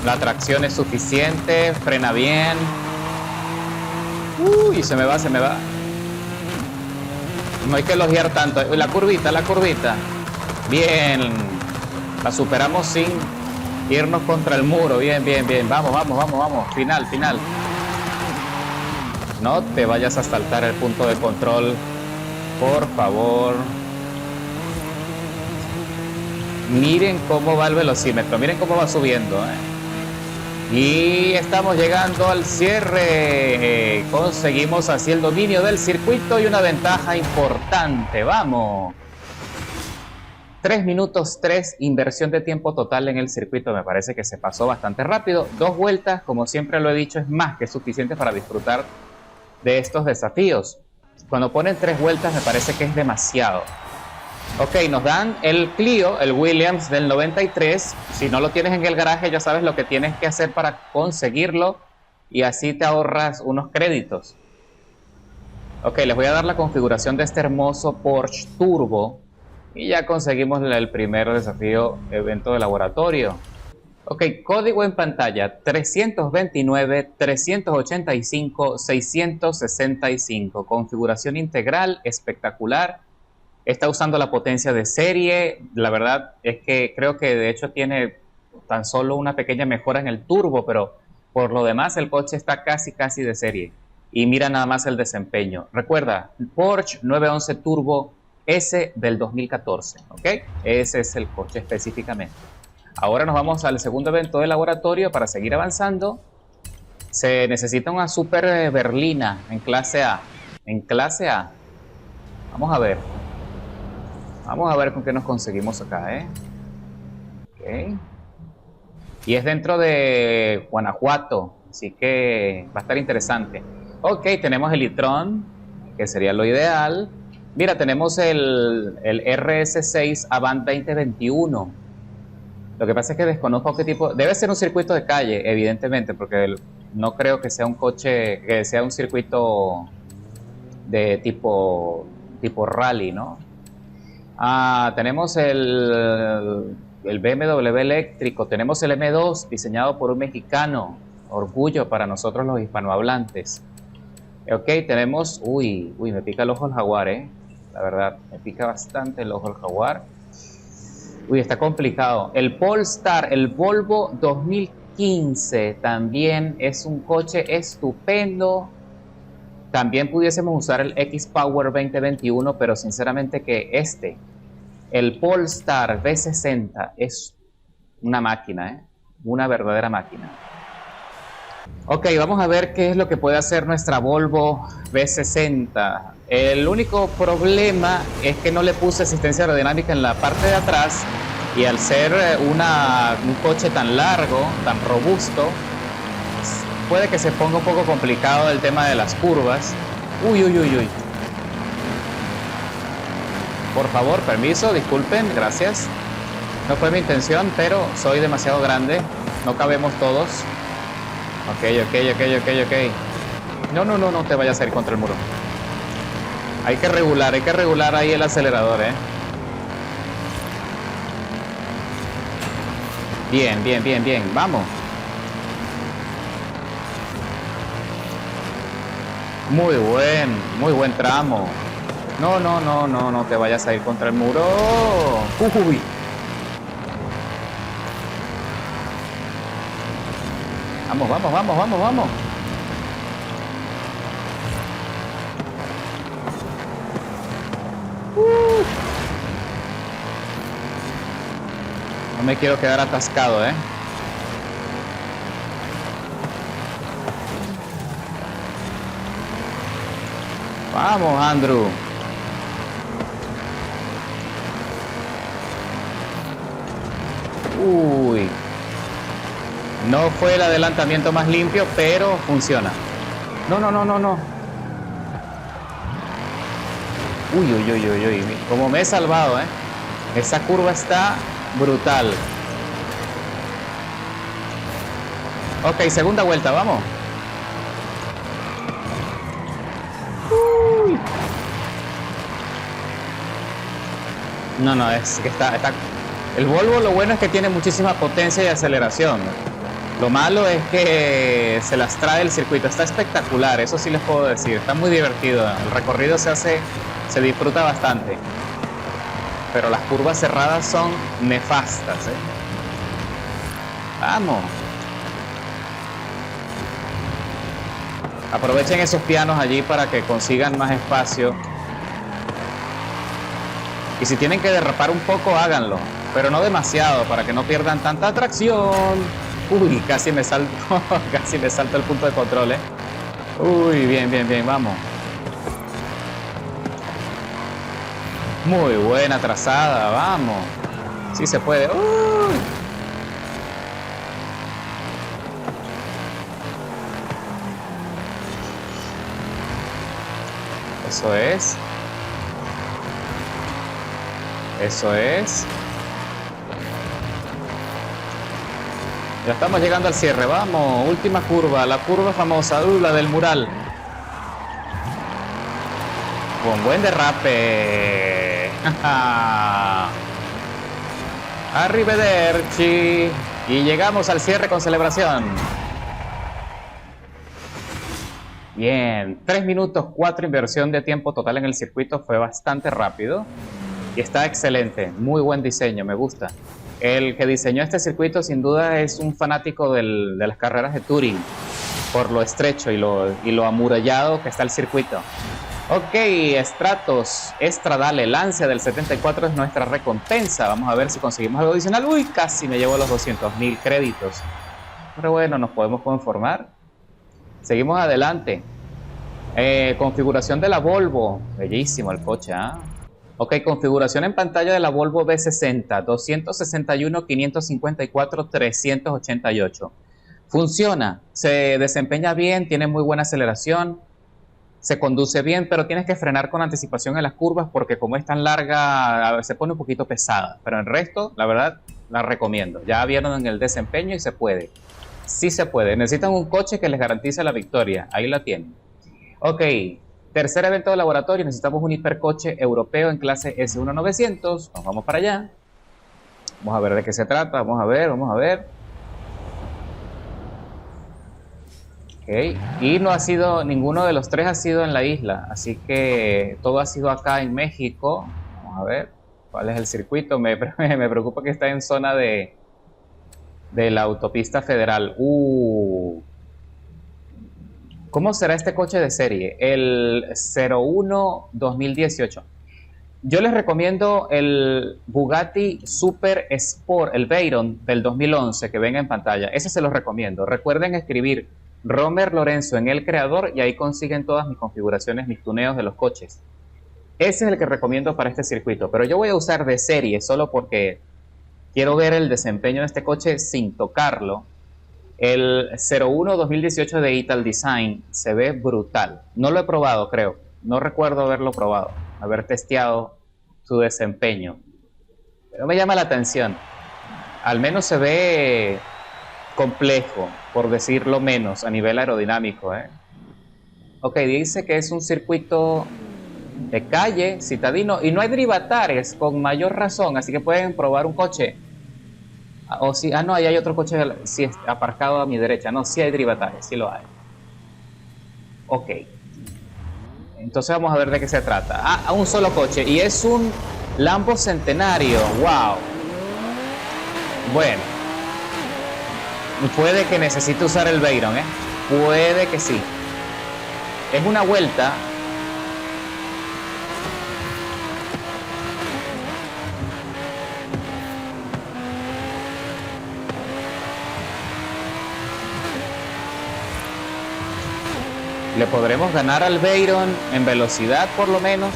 la tracción es suficiente, frena bien. Uy, se me va. No hay que elogiar tanto. La curvita. Bien. La superamos sin irnos contra el muro. Bien. Vamos. Final. No te vayas a saltar el punto de control, por favor. Miren cómo va el velocímetro. Miren cómo va subiendo, Y estamos llegando al cierre. Conseguimos así el dominio del circuito y una ventaja importante. ¡Vamos! 3 minutos 3, inversión de tiempo total en el circuito. Me parece que se pasó bastante rápido. 2 vueltas, como siempre lo he dicho, es más que suficiente para disfrutar de estos desafíos. Cuando ponen 3 vueltas me parece que es demasiado. Ok, nos dan el Clio, el Williams del 93. Si no lo tienes en el garaje, ya sabes lo que tienes que hacer para conseguirlo, y así te ahorras unos créditos. Ok, les voy a dar la configuración de este hermoso Porsche Turbo y ya conseguimos el primer desafío, evento de laboratorio. Ok, código en pantalla 329, 385, 665. Configuración integral, espectacular. Está usando la potencia de serie. La verdad es que creo que de hecho tiene tan solo una pequeña mejora en el turbo, pero por lo demás el coche está casi de serie. Y mira nada más el desempeño. Recuerda, Porsche 911 Turbo S del 2014, ¿ok? Ese es el coche específicamente. Ahora nos vamos al segundo evento de laboratorio para seguir avanzando. Se necesita una super berlina en clase A. En clase A. Vamos a ver. Vamos a ver con qué nos conseguimos acá, Ok. Y es dentro de Guanajuato, así que va a estar interesante. Ok, tenemos el e-tron, que sería lo ideal. Mira, tenemos el RS6 Avant 2021. Lo que pasa es que desconozco qué tipo... Debe ser un circuito de calle, evidentemente, porque no creo que sea un coche, que sea un circuito de tipo rally, ¿no? Tenemos el BMW eléctrico, tenemos el M2 diseñado por un mexicano, orgullo para nosotros los hispanohablantes. Ok, tenemos, uy, me pica el ojo el Jaguar, la verdad, me pica bastante el ojo el Jaguar. Uy, está complicado. El Polestar, el Volvo 2015, también es un coche estupendo. También pudiésemos usar el X-Power 2021, pero sinceramente que el Polestar V60 es una máquina, una verdadera máquina. Ok, vamos a ver qué es lo que puede hacer nuestra Volvo V60. El único problema es que no le puse asistencia aerodinámica en la parte de atrás, y al ser un coche tan largo, tan robusto, puede que se ponga un poco complicado el tema de las curvas. Uy. Por favor, permiso, disculpen, gracias. No fue mi intención, pero soy demasiado grande. No cabemos todos. Ok. No te vayas a ir contra el muro. Hay que regular ahí el acelerador, Bien, vamos. Muy buen tramo. No te vayas a ir contra el muro. Uy. Vamos. me quiero quedar atascado, ¿eh? Vamos, Andrew. Uy. No fue el adelantamiento más limpio, pero funciona. No, no, no, no, no. Uy, uy, uy, uy, uy. Como me he salvado, ¿eh? Esa curva está brutal. Ok, segunda vuelta, vamos. Uy. No, no, es que está... El Volvo lo bueno es que tiene muchísima potencia y aceleración. Lo malo es que se las trae el circuito. Está espectacular, eso sí les puedo decir. Está muy divertido. El recorrido se disfruta bastante. Pero las curvas cerradas son nefastas, ¿eh? Vamos. Aprovechen esos pianos allí para que consigan más espacio. Y si tienen que derrapar un poco, háganlo. Pero no demasiado, para que no pierdan tanta tracción. Uy, casi me salto el punto de control, ¿eh? Uy, bien, bien, bien, vamos. Muy buena trazada, vamos. Sí se puede. Uy. Eso es. Eso es. Ya estamos llegando al cierre, vamos, última curva, la curva famosa, la del mural. Con buen derrape. Arrivederci. Y llegamos al cierre con celebración. Bien, 3 minutos 4 inversión de tiempo total en el circuito, fue bastante rápido. Y está excelente, muy buen diseño, me gusta. El que diseñó este circuito sin duda es un fanático de las carreras de Touring, por lo estrecho y lo amurallado que está el circuito. Ok, Stratos, Estradale, Lancia del 74 es nuestra recompensa. Vamos a ver si conseguimos algo adicional. Uy, casi me llevo los 200.000 créditos. Pero bueno, nos podemos conformar. Seguimos adelante. Configuración de la Volvo. Bellísimo el coche, ¿ah? Ok, configuración en pantalla de la Volvo V60, 261, 554, 388. Funciona, se desempeña bien, tiene muy buena aceleración, se conduce bien, pero tienes que frenar con anticipación en las curvas porque como es tan larga, se pone un poquito pesada. Pero el resto, la verdad, la recomiendo. Ya vieron en el desempeño y se puede. Sí se puede. Necesitan un coche que les garantice la victoria. Ahí la tienen. Ok. Tercer evento de laboratorio, necesitamos un hipercoche europeo en clase S1900. Nos vamos para allá. Vamos a ver de qué se trata. Vamos a ver, vamos a ver. Ok. Y no ha sido, ninguno de los tres ha sido en la isla. Así que todo ha sido acá en México. Vamos a ver cuál es el circuito. Me preocupa que está en zona de la autopista federal. ¿Cómo será este coche de serie? El 01 2018. Yo les recomiendo el Bugatti Super Sport, el Veyron del 2011 que venga en pantalla. Ese se los recomiendo. Recuerden escribir Romer Lorenzo en el creador y ahí consiguen todas mis configuraciones, mis tuneos de los coches. Ese es el que recomiendo para este circuito. Pero yo voy a usar de serie solo porque quiero ver el desempeño de este coche sin tocarlo. El 01 2018 de Ital Design se ve brutal. No lo he probado, creo. No recuerdo haberlo probado, haber testeado su desempeño. Pero me llama la atención. Al menos se ve complejo, por decirlo menos, a nivel aerodinámico, ¿eh? Ok, dice que es un circuito de calle, citadino, y no hay drivatares, con mayor razón, así que pueden probar un coche. O sí, no, ahí hay otro coche sí, aparcado a mi derecha. No, sí hay drivatajes, sí lo hay. Ok. Entonces vamos a ver de qué se trata. A un solo coche. Y es un Lambo Centenario. ¡Wow! Bueno. Puede que necesite usar el Veyron, ¿eh? Puede que sí. Es una vuelta. ¿Le podremos ganar al Veyron en velocidad por lo menos?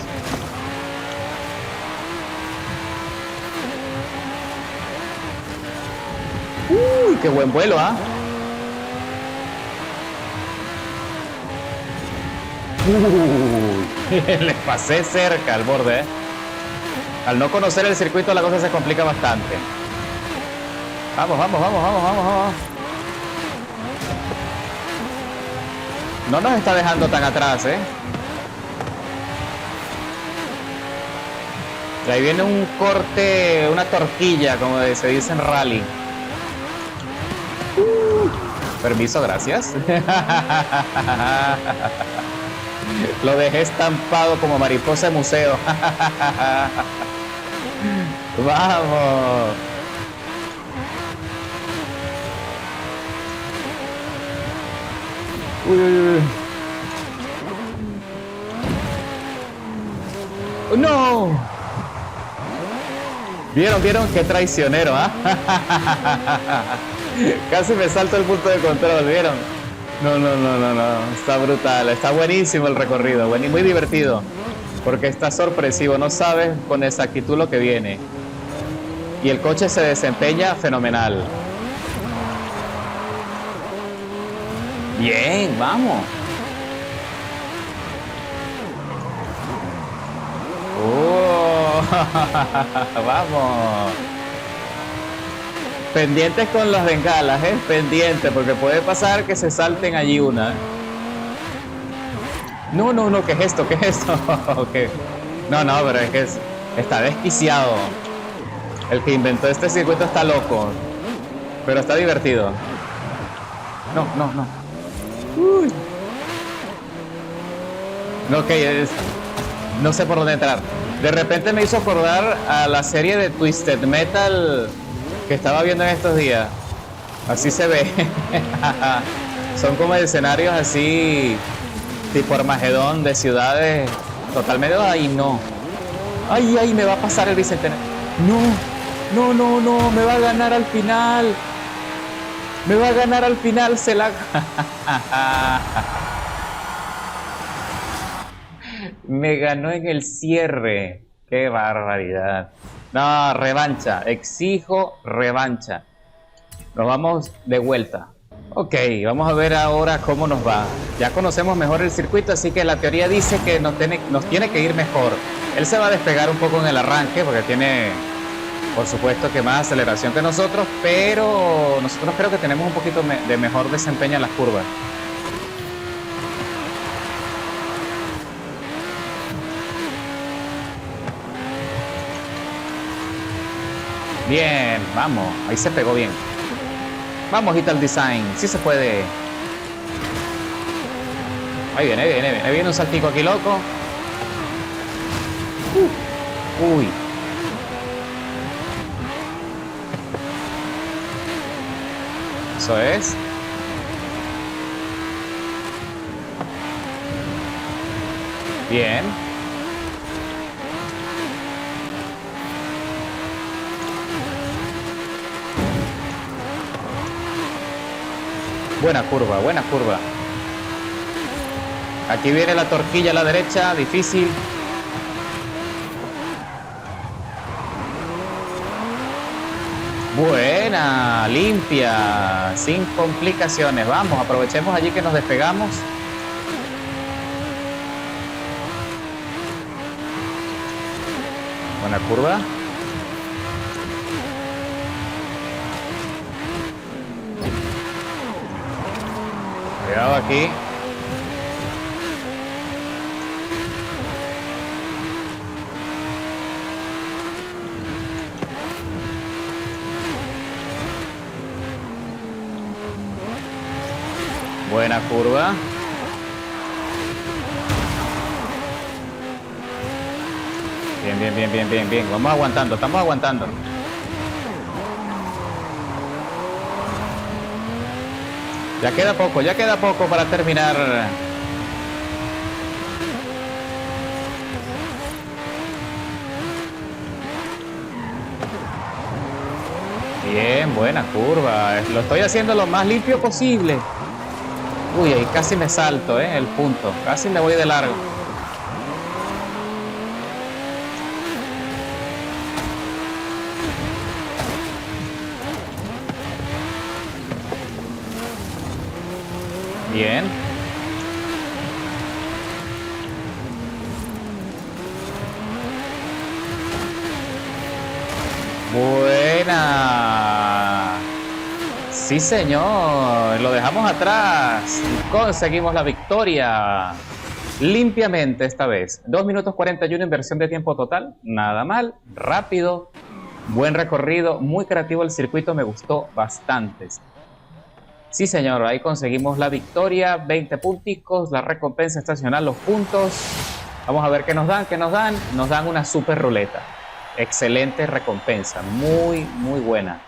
¡Uy, qué buen vuelo, ¿ah? Le pasé cerca al borde, ¿eh? Al no conocer el circuito la cosa se complica bastante. Vamos, vamos, vamos, vamos, vamos, vamos. No nos está dejando tan atrás, ¿eh? Y ahí viene un corte, una torquilla, como se dice en rally. Permiso, gracias. Lo dejé estampado como mariposa de museo. Vamos. Uy, uy, uy. Oh, no. ¿Vieron qué traicionero, ah? Casi me salto el punto de control, ¿vieron? No, está brutal, está buenísimo el recorrido, muy divertido, porque está sorpresivo, no sabes con exactitud lo que viene. Y el coche se desempeña fenomenal. Bien, vamos. Vamos. Pendientes con las bengalas, pendientes, porque puede pasar que se salten allí una. No, ¿qué es esto? ¿Qué es esto? Okay. No, pero es que está desquiciado. El que inventó este circuito está loco, pero está divertido. No. Uy. No sé por dónde entrar. De repente me hizo acordar a la serie de Twisted Metal que estaba viendo en estos días. Así se ve. Son como escenarios así tipo Armagedón, de ciudades totalmente. Ay, no. Ay, me va a pasar el bicentenario. No, me va a ganar al final. Se la... Me ganó en el cierre. Qué barbaridad. No, revancha. Exijo revancha. Nos vamos de vuelta. Ok, vamos a ver ahora cómo nos va. Ya conocemos mejor el circuito, así que la teoría dice que nos tiene que ir mejor. Él se va a despegar un poco en el arranque porque tiene, por supuesto, que más aceleración que nosotros, pero nosotros creo que tenemos un poquito de mejor desempeño en las curvas. Bien, vamos, ahí se pegó bien. Vamos, Ital Design, sí se puede. Ahí viene un saltico aquí loco. Uy. Eso es. Bien. Buena curva. Aquí viene la torquilla a la derecha, difícil. Buena, limpia, sin complicaciones. Vamos, aprovechemos allí que nos despegamos. Buena curva. Cuidado aquí. Buena curva. Bien. Vamos aguantando, estamos aguantando. Ya queda poco para terminar. Bien, buena curva. Lo estoy haciendo lo más limpio posible. Uy, ahí casi me salto, el punto. Casi me voy de largo. Bien. Buena. Sí, señor. Lo dejamos atrás. Conseguimos la victoria. Limpiamente esta vez. 2 minutos 41 inversión de tiempo total. Nada mal. Rápido. Buen recorrido. Muy creativo el circuito. Me gustó bastante. Sí, señor. Ahí conseguimos la victoria. 20 punticos. La recompensa estacional. Los puntos. Vamos a ver qué nos dan. ¿Qué nos dan? Nos dan una super ruleta. Excelente recompensa. Muy, muy buena.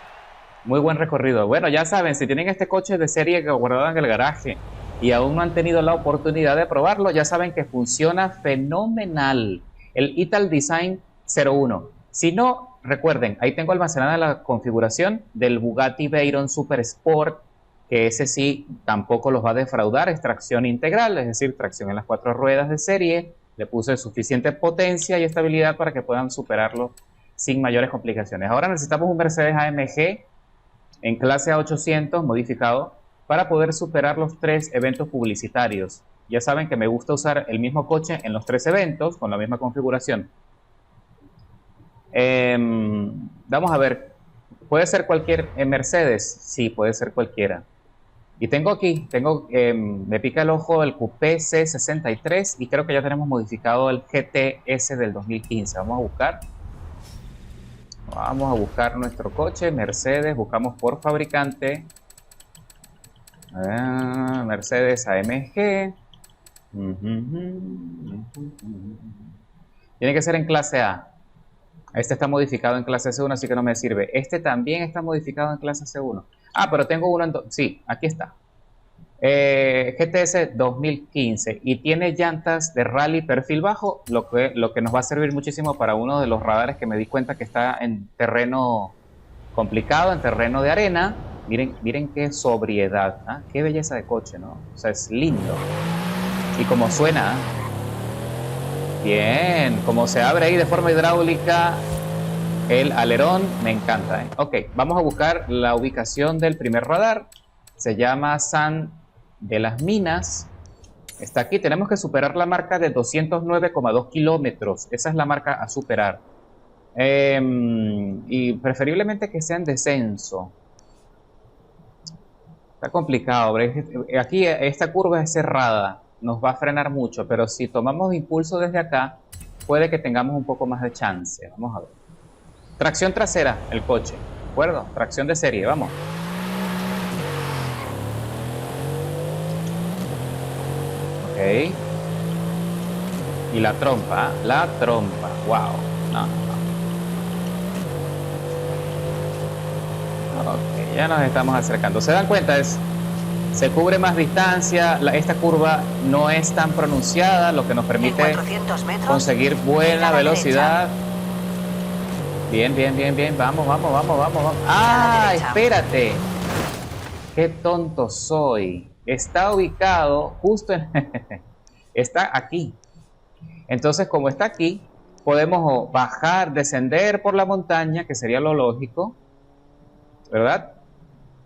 Muy buen recorrido. Bueno, ya saben, si tienen este coche de serie guardado en el garaje y aún no han tenido la oportunidad de probarlo, ya saben que funciona fenomenal. El Ital Design 01. Si no, recuerden, ahí tengo almacenada la configuración del Bugatti Veyron Super Sport, que ese sí tampoco los va a defraudar. Es tracción integral, es decir, tracción en las 4 ruedas de serie. Le puse suficiente potencia y estabilidad para que puedan superarlo sin mayores complicaciones. Ahora necesitamos un Mercedes AMG en clase A800 modificado para poder superar los 3 eventos publicitarios. Ya saben que me gusta usar el mismo coche en los 3 eventos con la misma configuración. Vamos a ver, ¿puede ser cualquier Mercedes? Sí, puede ser cualquiera. Y tengo aquí, me pica el ojo el Coupé C63 y creo que ya tenemos modificado el GTS del 2015. Vamos a buscar nuestro coche, Mercedes, buscamos por fabricante. Mercedes AMG. Tiene que ser en clase A. Este está modificado en clase C1, así que no me sirve. Este también está modificado en clase C1. Ah, pero tengo uno en... Sí, aquí está. GTS 2015 y tiene llantas de rally perfil bajo, lo que nos va a servir muchísimo para uno de los radares que me di cuenta que está en terreno complicado, en terreno de arena. Miren qué sobriedad, ¿ah? Qué belleza de coche, ¿no? O sea, es lindo. Y como suena, bien, como se abre ahí de forma hidráulica el alerón, me encanta, ¿eh? Ok, vamos a buscar la ubicación del primer radar. Se llama San de las Minas. Está aquí, tenemos que superar la marca de 209,2 kilómetros. Esa es la marca a superar. Y preferiblemente que sea en descenso. Está complicado. Aquí esta curva es cerrada. Nos va a frenar mucho, pero si tomamos impulso desde acá, puede que tengamos un poco más de chance. Vamos a ver. Tracción trasera, el coche. ¿De acuerdo? Tracción de serie, vamos. Y la trompa, wow, no. Ok, ya nos estamos acercando. ¿Se dan cuenta? Se cubre más distancia, esta curva no es tan pronunciada, lo que nos permite conseguir buena velocidad. Bien, vamos. ¡Ah, espérate! ¡Qué tonto soy! Está ubicado justo en... está aquí. Entonces, como está aquí, podemos bajar, descender por la montaña, que sería lo lógico, ¿verdad?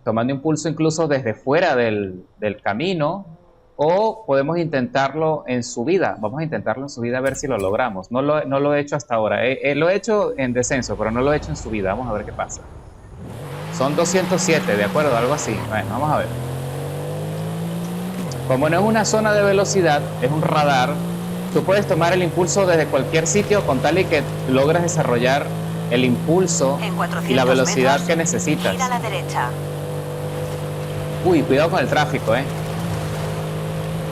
Tomando impulso incluso desde fuera del camino, o podemos intentarlo en subida. Vamos a intentarlo en subida a ver si lo logramos. No lo he hecho hasta ahora. Lo he hecho en descenso, pero no lo he hecho en subida. Vamos a ver qué pasa. Son 207, ¿de acuerdo? Algo así. Bueno, vamos a ver. Como no es una zona de velocidad, es un radar, tú puedes tomar el impulso desde cualquier sitio con tal y que logres desarrollar el impulso y la velocidad que necesitas. Gira a la derecha. Uy, cuidado con el tráfico,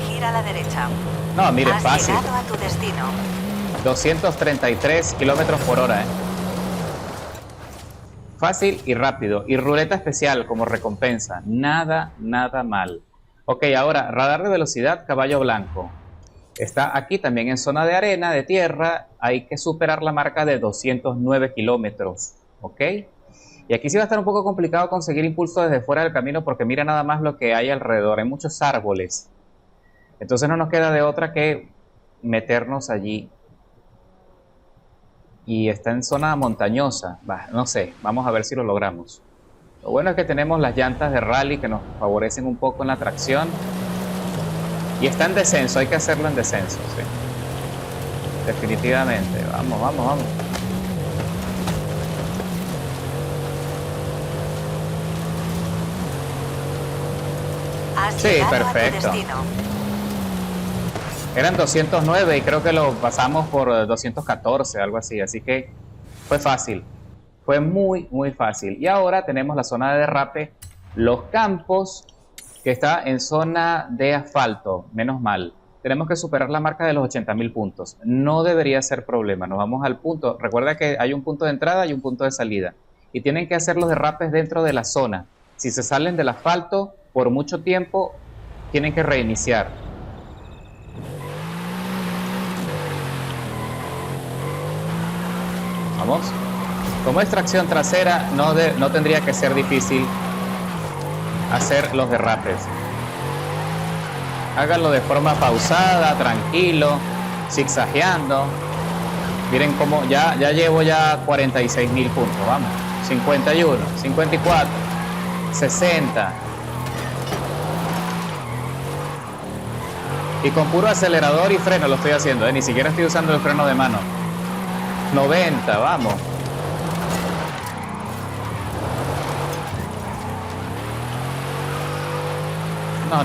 Gira a la derecha. No, mire, fácil. Has llegado a tu destino. 233 kilómetros por hora, Fácil y rápido. Y ruleta especial como recompensa. Nada mal. Ok, ahora, radar de velocidad, caballo blanco. Está aquí también en zona de arena, de tierra. Hay que superar la marca de 209 kilómetros. ¿Ok? Y aquí sí va a estar un poco complicado conseguir impulso desde fuera del camino porque mira nada más lo que hay alrededor. Hay muchos árboles. Entonces no nos queda de otra que meternos allí. Y está en zona montañosa. Bah, no sé, vamos a ver si lo logramos. Lo bueno es que tenemos las llantas de rally que nos favorecen un poco en la tracción. Y está en descenso, hay que hacerlo en descenso, sí. Definitivamente. Vamos, vamos, vamos. Sí, perfecto. Eran 209 y creo que lo pasamos por 214, algo así. Así que fue fácil. Fue muy, muy fácil. Y ahora tenemos la zona de derrape, los campos, que está en zona de asfalto. Menos mal. Tenemos que superar la marca de los 80.000 puntos. No debería ser problema. Nos vamos al punto. Recuerda que hay un punto de entrada y un punto de salida. Y tienen que hacer los derrapes dentro de la zona. Si se salen del asfalto por mucho tiempo, tienen que reiniciar. Vamos. Como es tracción trasera, no tendría que ser difícil hacer los derrapes. Háganlo de forma pausada, tranquilo, zigzagueando. Miren cómo ya llevo ya 46.000 puntos. Vamos. 51, 54, 60. Y con puro acelerador y freno lo estoy haciendo, ni siquiera estoy usando el freno de mano. 90, vamos.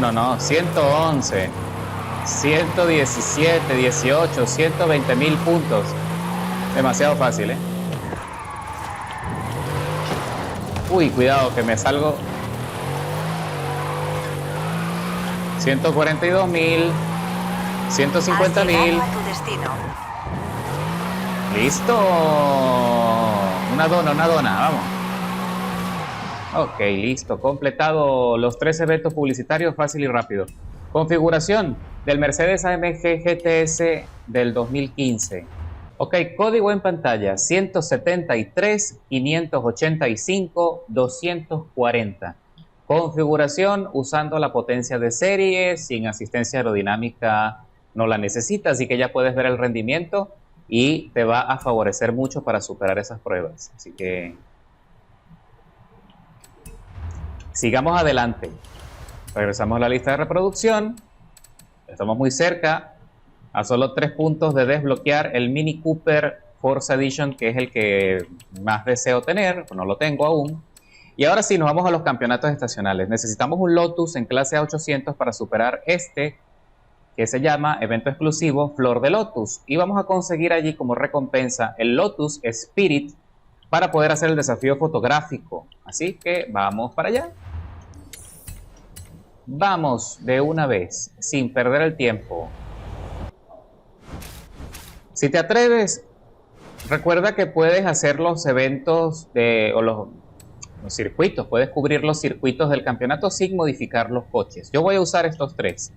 No, 111, 117, 18, 120.000 puntos. Demasiado fácil, ¿eh? Uy, cuidado que me salgo. 142.000, 150.000. Listo. Una dona, vamos. Ok, listo. Completado los 3 eventos publicitarios, fácil y rápido. Configuración del Mercedes AMG GTS del 2015. Ok, código en pantalla 173 585 240. Configuración usando la potencia de serie, sin asistencia aerodinámica no la necesita, así que ya puedes ver el rendimiento y te va a favorecer mucho para superar esas pruebas. Así que sigamos adelante. Regresamos a la lista de reproducción. Estamos muy cerca, a solo 3 puntos de desbloquear el Mini Cooper Forza Edition, que es el que más deseo tener, no lo tengo aún. Y ahora sí, nos vamos a los campeonatos estacionales. Necesitamos un Lotus en clase A800 para superar este, que se llama evento exclusivo Flor de Lotus. Y vamos a conseguir allí como recompensa el Lotus Spirit para poder hacer el desafío fotográfico. Así que vamos para allá. Vamos de una vez, sin perder el tiempo. Si te atreves, recuerda que puedes hacer los eventos o los circuitos, puedes cubrir los circuitos del campeonato sin modificar los coches. Yo voy a usar estos 3.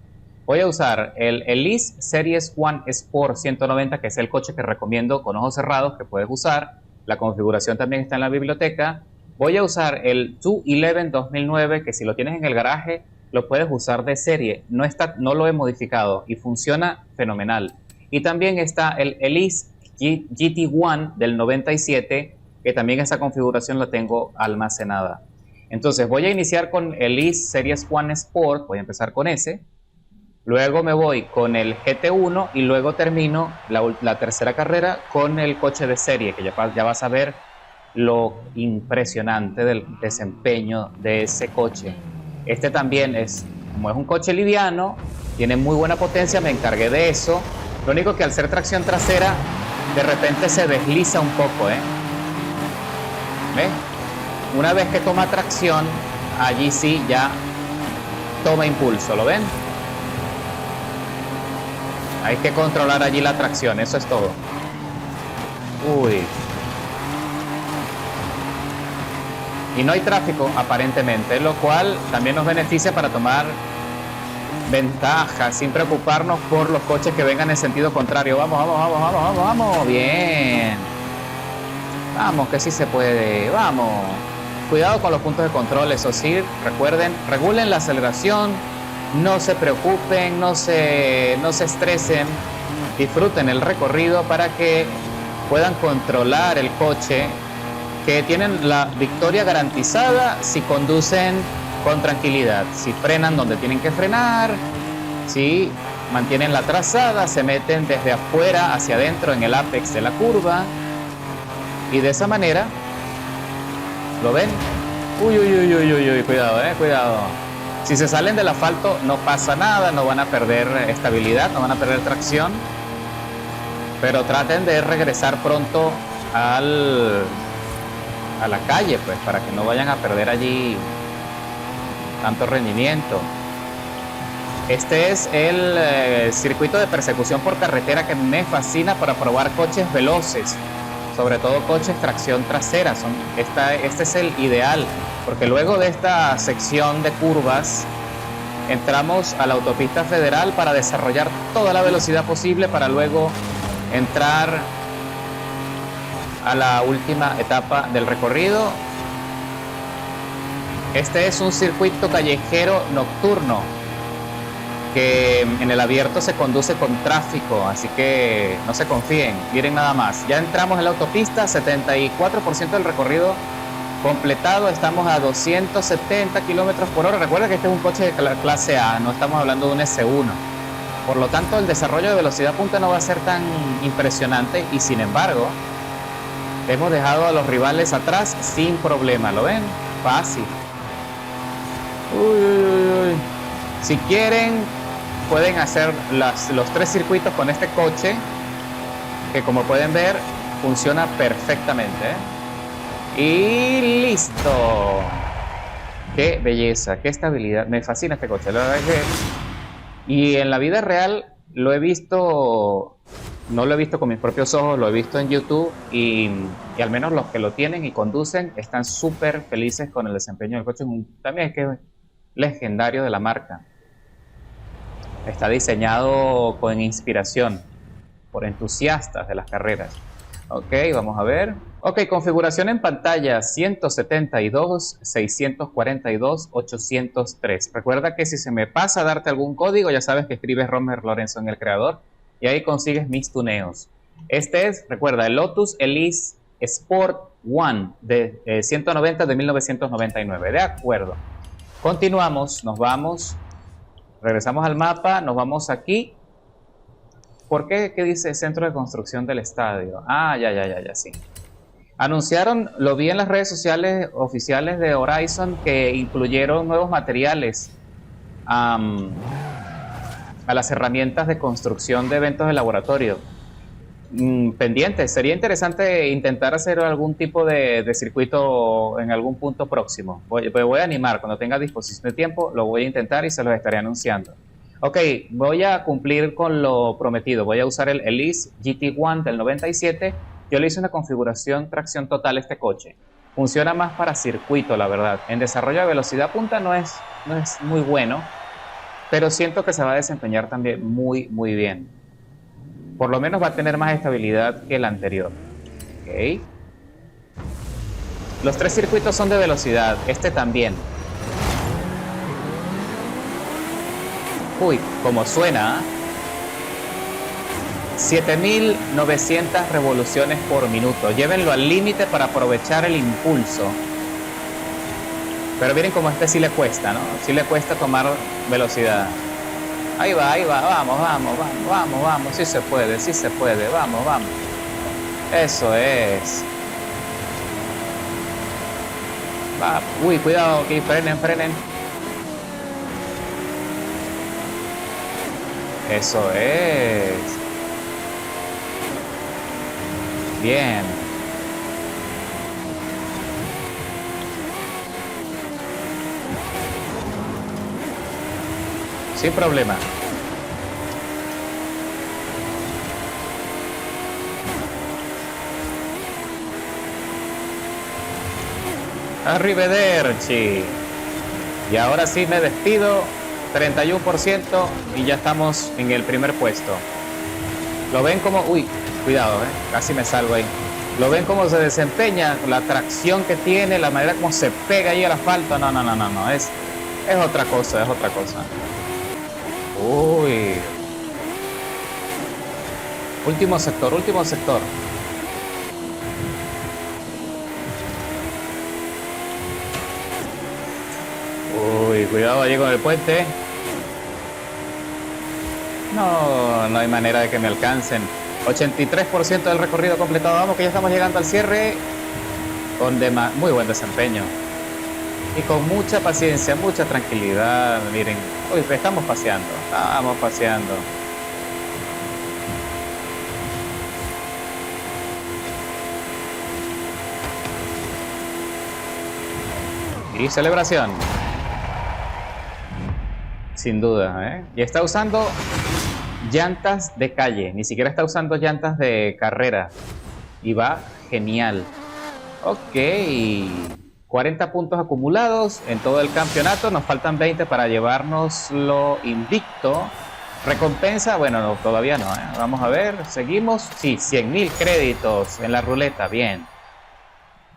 Voy a usar el Elise Series 1 Sport 190, que es el coche que recomiendo con ojos cerrados, que puedes usar. La configuración también está en la biblioteca. Voy a usar el 211 2009, que si lo tienes en el garaje, lo puedes usar de serie. No lo he modificado y funciona fenomenal. Y también está el Elise GT1 del 97, que también esa configuración la tengo almacenada. Entonces voy a iniciar con el Elise Series 1 Sport, voy a empezar con ese. Luego me voy con el GT1 y luego termino la tercera carrera con el coche de serie, que ya vas a ver lo impresionante del desempeño de ese coche. Este también como es un coche liviano, tiene muy buena potencia, me encargué de eso. Lo único que al ser tracción trasera, de repente se desliza un poco, ¿eh? ¿Ves? Una vez que toma tracción, allí sí ya toma impulso, ¿lo ven? Hay que controlar allí la tracción, eso es todo. Uy. Y no hay tráfico, aparentemente, lo cual también nos beneficia para tomar ventaja, sin preocuparnos por los coches que vengan en sentido contrario. Vamos. Bien. Vamos, que sí se puede. Vamos. cuidado con los puntos de control, eso sí, recuerden, regulen la aceleración, no se preocupen, no se estresen, disfruten el recorrido para que puedan controlar el coche, que tienen la victoria garantizada si conducen con tranquilidad, si frenan donde tienen que frenar, si mantienen la trazada, se meten desde afuera hacia adentro en el apex de la curva, y de esa manera, ¿lo ven? Uy, uy, uy, uy, uy, uy, cuidado, cuidado. Si se salen del asfalto no pasa nada, no van a perder estabilidad, no van a perder tracción, pero traten de regresar pronto a la calle, pues, para que no vayan a perder allí tanto rendimiento. Este es el circuito de persecución por carretera que me fascina para probar coches veloces, sobre todo coches tracción trasera. Este es el ideal, porque luego de esta sección de curvas entramos a la autopista federal para desarrollar toda la velocidad posible para luego entrar a la última etapa del recorrido. Este es un circuito callejero nocturno que en el abierto se conduce con tráfico, así que no se confíen, miren nada más. Ya entramos en la autopista, 74% del recorrido completado, estamos a 270 kilómetros por hora. Recuerda que este es un coche de clase A, no estamos hablando de un S1. Por lo tanto, el desarrollo de velocidad punta no va a ser tan impresionante, y sin embargo, hemos dejado a los rivales atrás sin problema. ¿Lo ven? Fácil. Uy, uy, uy. Si quieren, pueden hacer los 3 circuitos con este coche, que como pueden ver, funciona perfectamente, Y listo. Qué belleza, qué estabilidad. Me fascina este coche, la verdad es que... Y en la vida real lo he visto, no lo he visto con mis propios ojos, lo he visto en YouTube, y al menos los que lo tienen y conducen están súper felices con el desempeño del coche. También es que es legendario de la marca. Está diseñado con inspiración por entusiastas de las carreras. Ok, vamos a ver. Ok, configuración en pantalla 172, 642, 803. Recuerda que si se me pasa a darte algún código, ya sabes que escribes Romer Lorenzo en el creador y ahí consigues mis tuneos. Este es, recuerda, el Lotus Elise Sport One de 190 de 1999. De acuerdo. Continuamos, nos vamos. Regresamos al mapa, nos vamos aquí. ¿Por qué? ¿Qué dice Centro de Construcción del Estadio? Ah, ya, sí. Anunciaron, lo vi en las redes sociales oficiales de Horizon, que incluyeron nuevos materiales a las herramientas de construcción de eventos de laboratorio. Pendiente, sería interesante intentar hacer algún tipo de circuito en algún punto próximo. Voy a animar, cuando tenga disposición de tiempo, lo voy a intentar y se los estaré anunciando. Ok, voy a cumplir con lo prometido. Voy a usar el Elise GT1 del 97. Yo le hice una configuración tracción total a este coche. Funciona más para circuito, la verdad. En desarrollo de velocidad punta no es muy bueno, pero siento que se va a desempeñar también muy bien. Por lo menos va a tener más estabilidad que el anterior. Ok. Los 3 circuitos son de velocidad. Este también. Uy, como suena, 7.900 revoluciones por minuto. Llévenlo al límite para aprovechar el impulso. Pero miren cómo a este sí le cuesta, ¿no? Sí le cuesta tomar velocidad. Ahí va, vamos. Sí se puede, vamos. Eso es. Va. Uy, cuidado, aquí, frenen. Eso es. Bien. Sin problema. Arrivederci. Y ahora sí me despido. 31% y ya estamos en el primer puesto. Lo ven como... Uy, cuidado, casi me salgo ahí. ¿Lo ven cómo se desempeña? La tracción que tiene, la manera como se pega ahí al asfalto. No, no, no, no, no. Es otra cosa, es otra cosa. Uy. Último sector, último sector. Uy, cuidado allí con el puente. No, no hay manera de que me alcancen. 83% del recorrido completado. Vamos que ya estamos llegando al cierre. Con muy buen desempeño. Y con mucha paciencia, mucha tranquilidad. Miren, uy, estamos paseando. Estamos paseando. Y celebración. Sin duda, ¿eh? Y está usando llantas de calle, ni siquiera está usando llantas de carrera. Y va genial. Ok, 40 puntos acumulados en todo el campeonato. Nos faltan 20 para llevárnoslo invicto. Recompensa, bueno, no, todavía no, ¿eh? Vamos a ver, seguimos. Sí, 100.000 créditos en la ruleta, bien.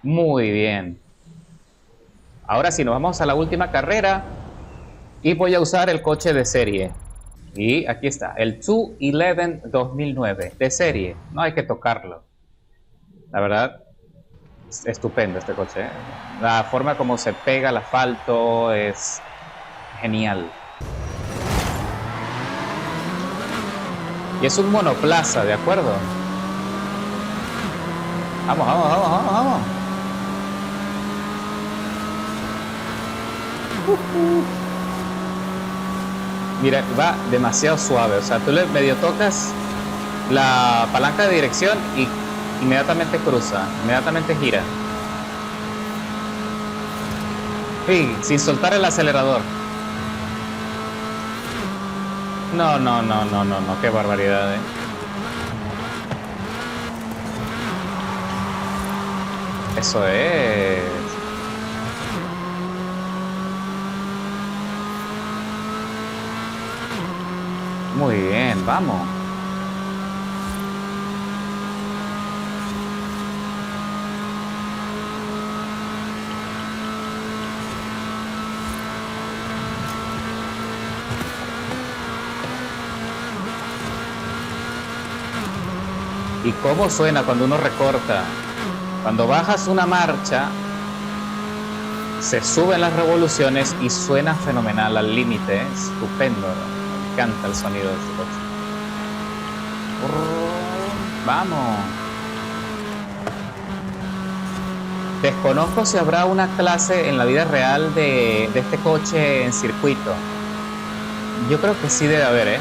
Muy bien. Ahora sí, nos vamos a la última carrera. Y voy a usar el coche de serie. Y aquí está, el 211 2009 de serie. No hay que tocarlo. La verdad, estupendo este coche, ¿eh? La forma como se pega al asfalto es genial. Y es un monoplaza, ¿de acuerdo? Vamos, vamos, vamos, vamos, vamos. Mira, va demasiado suave. O sea, tú le medio tocas la palanca de dirección y inmediatamente cruza, inmediatamente gira. Sí, sin soltar el acelerador. No, no, no, no, no, no, qué barbaridad, ¿eh? Eso es. Muy bien, vamos. ¿Y cómo suena cuando uno recorta? Cuando bajas una marcha, se suben las revoluciones y suena fenomenal al límite. Estupendo. Me encanta el sonido de este coche. Vamos. Desconozco si habrá una clase en la vida real de este coche en circuito. Yo creo que sí debe haber, ¿eh?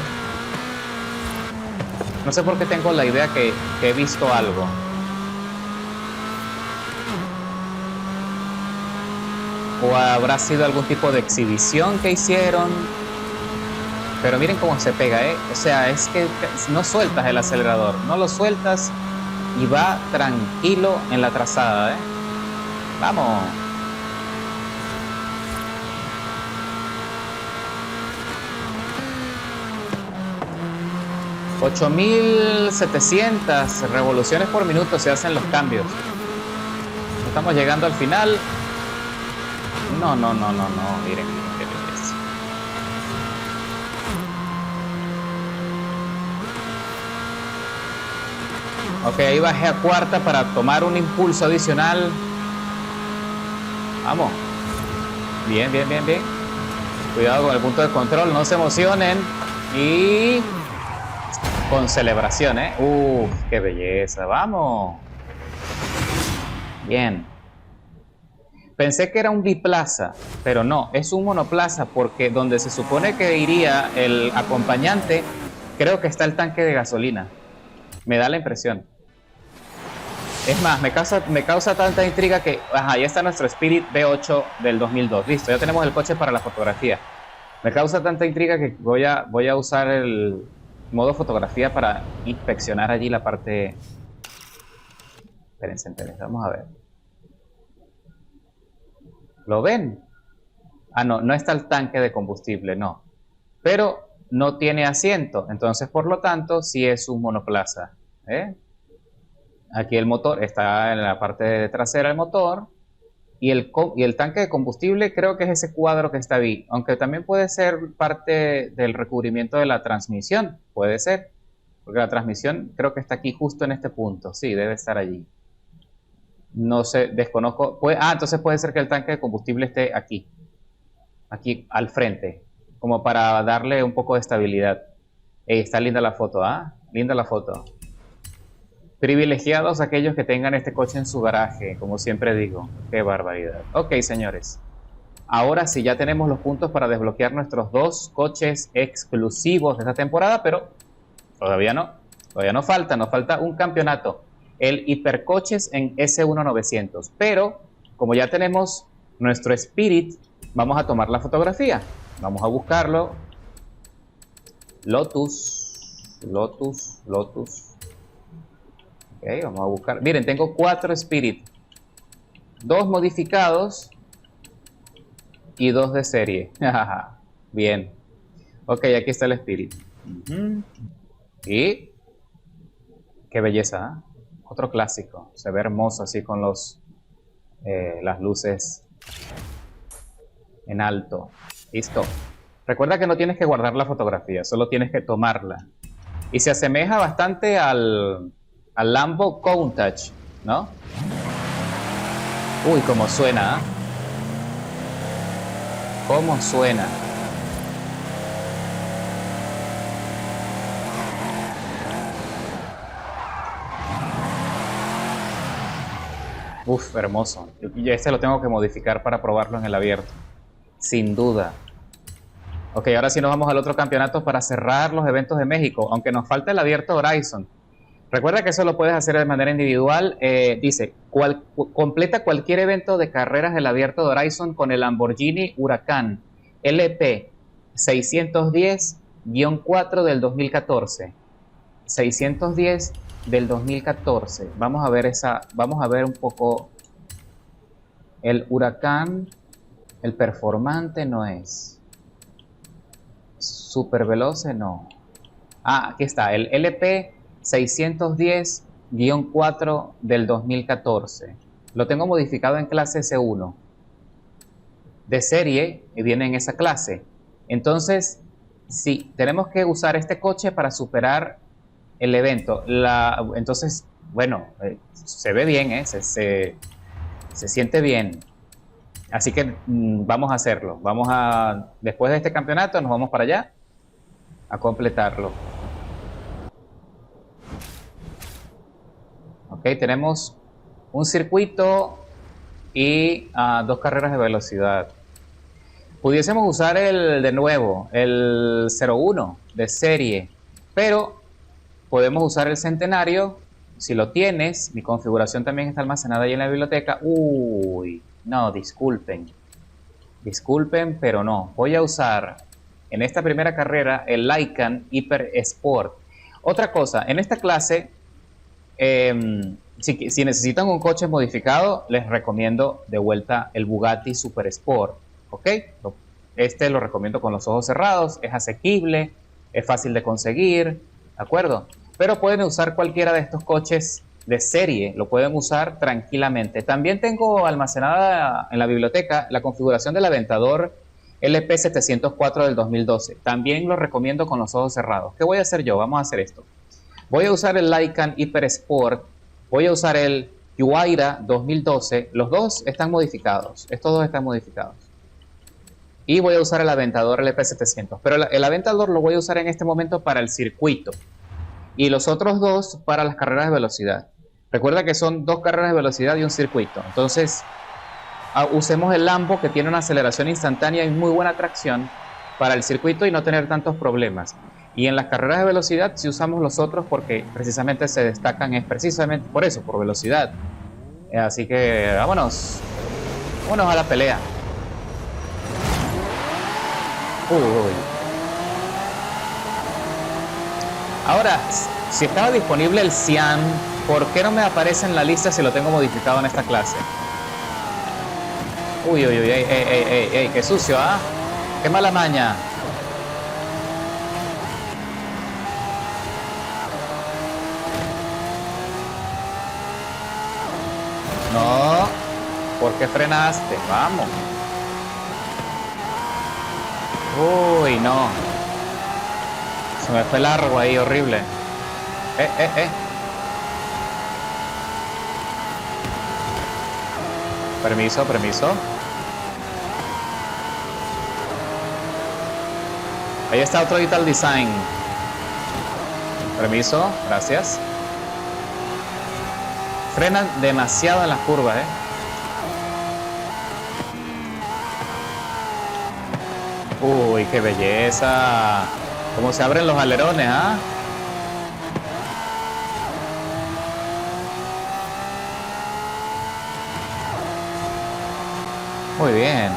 No sé por qué tengo la idea que he visto algo. O habrá sido algún tipo de exhibición que hicieron. Pero miren cómo se pega, ¿eh? O sea, es que no sueltas el acelerador. No lo sueltas y va tranquilo en la trazada, ¿eh? ¡Vamos! ...8.700 revoluciones por minuto se hacen los cambios. Estamos llegando al final. No, no, no, no, no. Miren, miren qué belleza. Ok, ahí bajé a cuarta para tomar un impulso adicional. Vamos. Bien, bien, bien, bien. Cuidado con el punto de control, no se emocionen. Y... con celebración, ¿eh? ¡Qué belleza! ¡Vamos! Bien. Pensé que era un biplaza, pero no, es un monoplaza porque donde se supone que iría el acompañante, creo que está el tanque de gasolina. Me da la impresión. Es más, me causa tanta intriga que... Ajá, ya está nuestro Spirit V8 del 2002. Listo, ya tenemos el coche para la fotografía. Me causa tanta intriga que voy a usar el modo fotografía para inspeccionar allí la parte... Espérense, vamos a ver. ¿Lo ven? Ah, no, no está el tanque de combustible, no. Pero no tiene asiento, entonces por lo tanto sí es un monoplaza, ¿eh? Aquí el motor está en la parte trasera del motor. Y el tanque de combustible creo que es ese cuadro que está ahí. Aunque también puede ser parte del recubrimiento de la transmisión. Puede ser. Porque la transmisión creo que está aquí justo en este punto. Sí, debe estar allí. No sé, desconozco. Entonces puede ser que el tanque de combustible esté aquí. Aquí al frente. Como para darle un poco de estabilidad. Está linda la foto, ¿ah? Linda la foto. Privilegiados aquellos que tengan este coche en su garaje, como siempre digo. Qué barbaridad. Ok, señores. Ahora sí, ya tenemos los puntos para desbloquear nuestros dos coches exclusivos de esta temporada, pero todavía no. Todavía nos falta un campeonato. El Hipercoches en S1900. Pero, como ya tenemos nuestro Spirit, vamos a tomar la fotografía. Vamos a buscarlo. Lotus. Ok, vamos a buscar. Miren, tengo 4 Spirit. 2 modificados y 2 de serie. Bien. Ok, aquí está el Spirit. Y qué belleza, ¿eh? Otro clásico. Se ve hermoso así con las luces en alto. Listo. Recuerda que no tienes que guardar la fotografía, solo tienes que tomarla. Y se asemeja bastante al Lambo Countach, ¿no? Uy, cómo suena, ¿eh? Cómo suena. Uf, hermoso. Yo este lo tengo que modificar para probarlo en el abierto. Sin duda. Ok, ahora sí nos vamos al otro campeonato para cerrar los eventos de México, aunque nos falta el abierto Horizon. Recuerda que eso lo puedes hacer de manera individual. Dice, completa cualquier evento de carreras del abierto de Horizon con el Lamborghini Huracán LP 610-4 del 2014. 610 del 2014. Vamos a ver un poco. El Huracán, el performante no es. Super veloce no. Aquí está, el LP 610-4 del 2014. Lo tengo modificado en clase S1. De serie y viene en esa clase. Entonces, sí, tenemos que usar este coche para superar el evento. Entonces, bueno, se ve bien, se siente bien. Así que vamos a hacerlo. Después de este campeonato, nos vamos para allá a completarlo. Ok, tenemos un circuito y 2 carreras de velocidad. Pudiésemos usar de nuevo, el 01 de serie, pero podemos usar el centenario. Si lo tienes, mi configuración también está almacenada ahí en la biblioteca. Uy, no, disculpen, pero no. Voy a usar en esta primera carrera el Lycan Hyper Sport. Otra cosa, en esta clase, si necesitan un coche modificado, les recomiendo de vuelta el Bugatti Super Sport. ¿Ok? Este lo recomiendo con los ojos cerrados, es asequible, es fácil de conseguir, ¿de acuerdo? Pero pueden usar cualquiera de estos coches de serie, lo pueden usar tranquilamente. También tengo almacenada en la biblioteca la configuración del Aventador LP704 del 2012. También lo recomiendo con los ojos cerrados. ¿Qué voy a hacer yo? Vamos a hacer esto. Voy a usar el Lycan Hyper Sport, voy a usar el Huayra 2012. Los dos están modificados, estos dos están modificados. Y voy a usar el Aventador LP700. Pero el Aventador lo voy a usar en este momento para el circuito. Y los otros dos para las carreras de velocidad. Recuerda que son 2 carreras de velocidad y un circuito. Entonces, usemos el Lambo, que tiene una aceleración instantánea y muy buena tracción para el circuito y no tener tantos problemas. Y en las carreras de velocidad sí usamos los otros porque precisamente se destacan, es precisamente por eso, por velocidad. Así que vámonos a la pelea. Uy. Ahora, si estaba disponible el Cian, ¿por qué no me aparece en la lista si lo tengo modificado en esta clase? Uy, qué sucio, ¿ah? Qué mala maña. No. ¿Por qué frenaste? Vamos. Uy, no. Se me fue largo ahí, horrible. Permiso, permiso. Ahí está otro Digital Design. Permiso, gracias. Frenan demasiado en las curvas, Uy, qué belleza. Cómo se abren los alerones, ¿ah? Muy bien.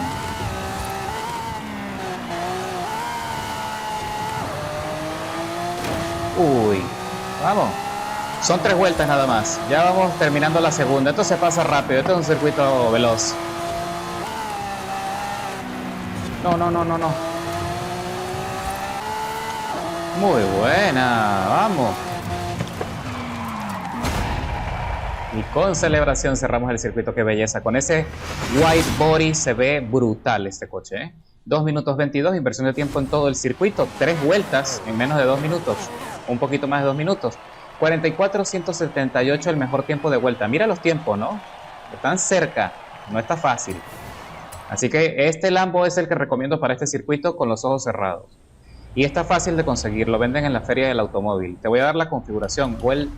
Uy, vamos. Son 3 vueltas nada más. Ya vamos terminando la segunda. Esto se pasa rápido. Esto es un circuito veloz. No. Muy buena. Vamos. Y con celebración cerramos el circuito. Qué belleza. Con ese white body se ve brutal este coche, 2 minutos 22, inversión de tiempo en todo el circuito. 3 vueltas en menos de 2 minutos. Un poquito más de 2 minutos. 44.178 el mejor tiempo de vuelta. Mira los tiempos, ¿no? Están cerca. No está fácil. Así que este Lambo es el que recomiendo para este circuito con los ojos cerrados. Y está fácil de conseguir. Lo venden en la feria del automóvil. Te voy a dar la configuración o el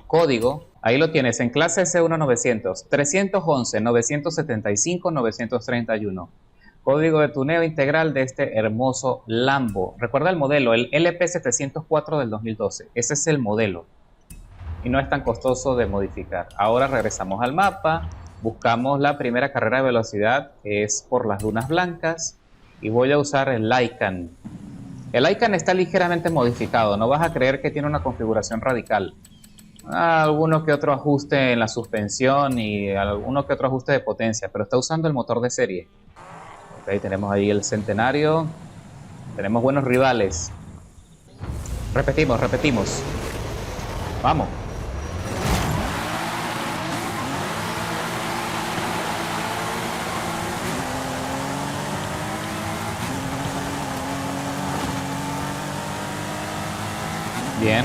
código. Ahí lo tienes en clase S1900 311 975 931. Código de tuneo integral de este hermoso Lambo. Recuerda el modelo, el LP704 del 2012. Ese es el modelo. Y no es tan costoso de modificar. Ahora regresamos al mapa. Buscamos la primera carrera de velocidad, que es por las dunas blancas. Y voy a usar el Lycan. El Lycan está ligeramente modificado. No vas a creer que tiene una configuración radical. Alguno que otro ajuste en la suspensión y alguno que otro ajuste de potencia, pero está usando el motor de serie. Ok, tenemos ahí el Centenario. Tenemos buenos rivales. Repetimos. Vamos. Bien.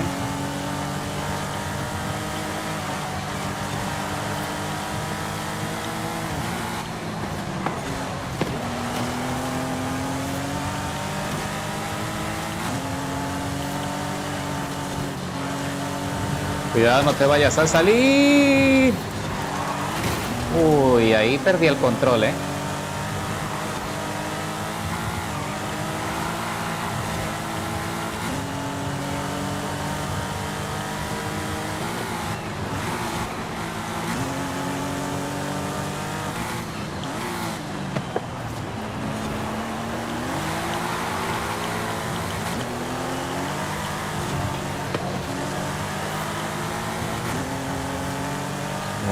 Cuidado, no te vayas a salir. Uy, ahí perdí el control,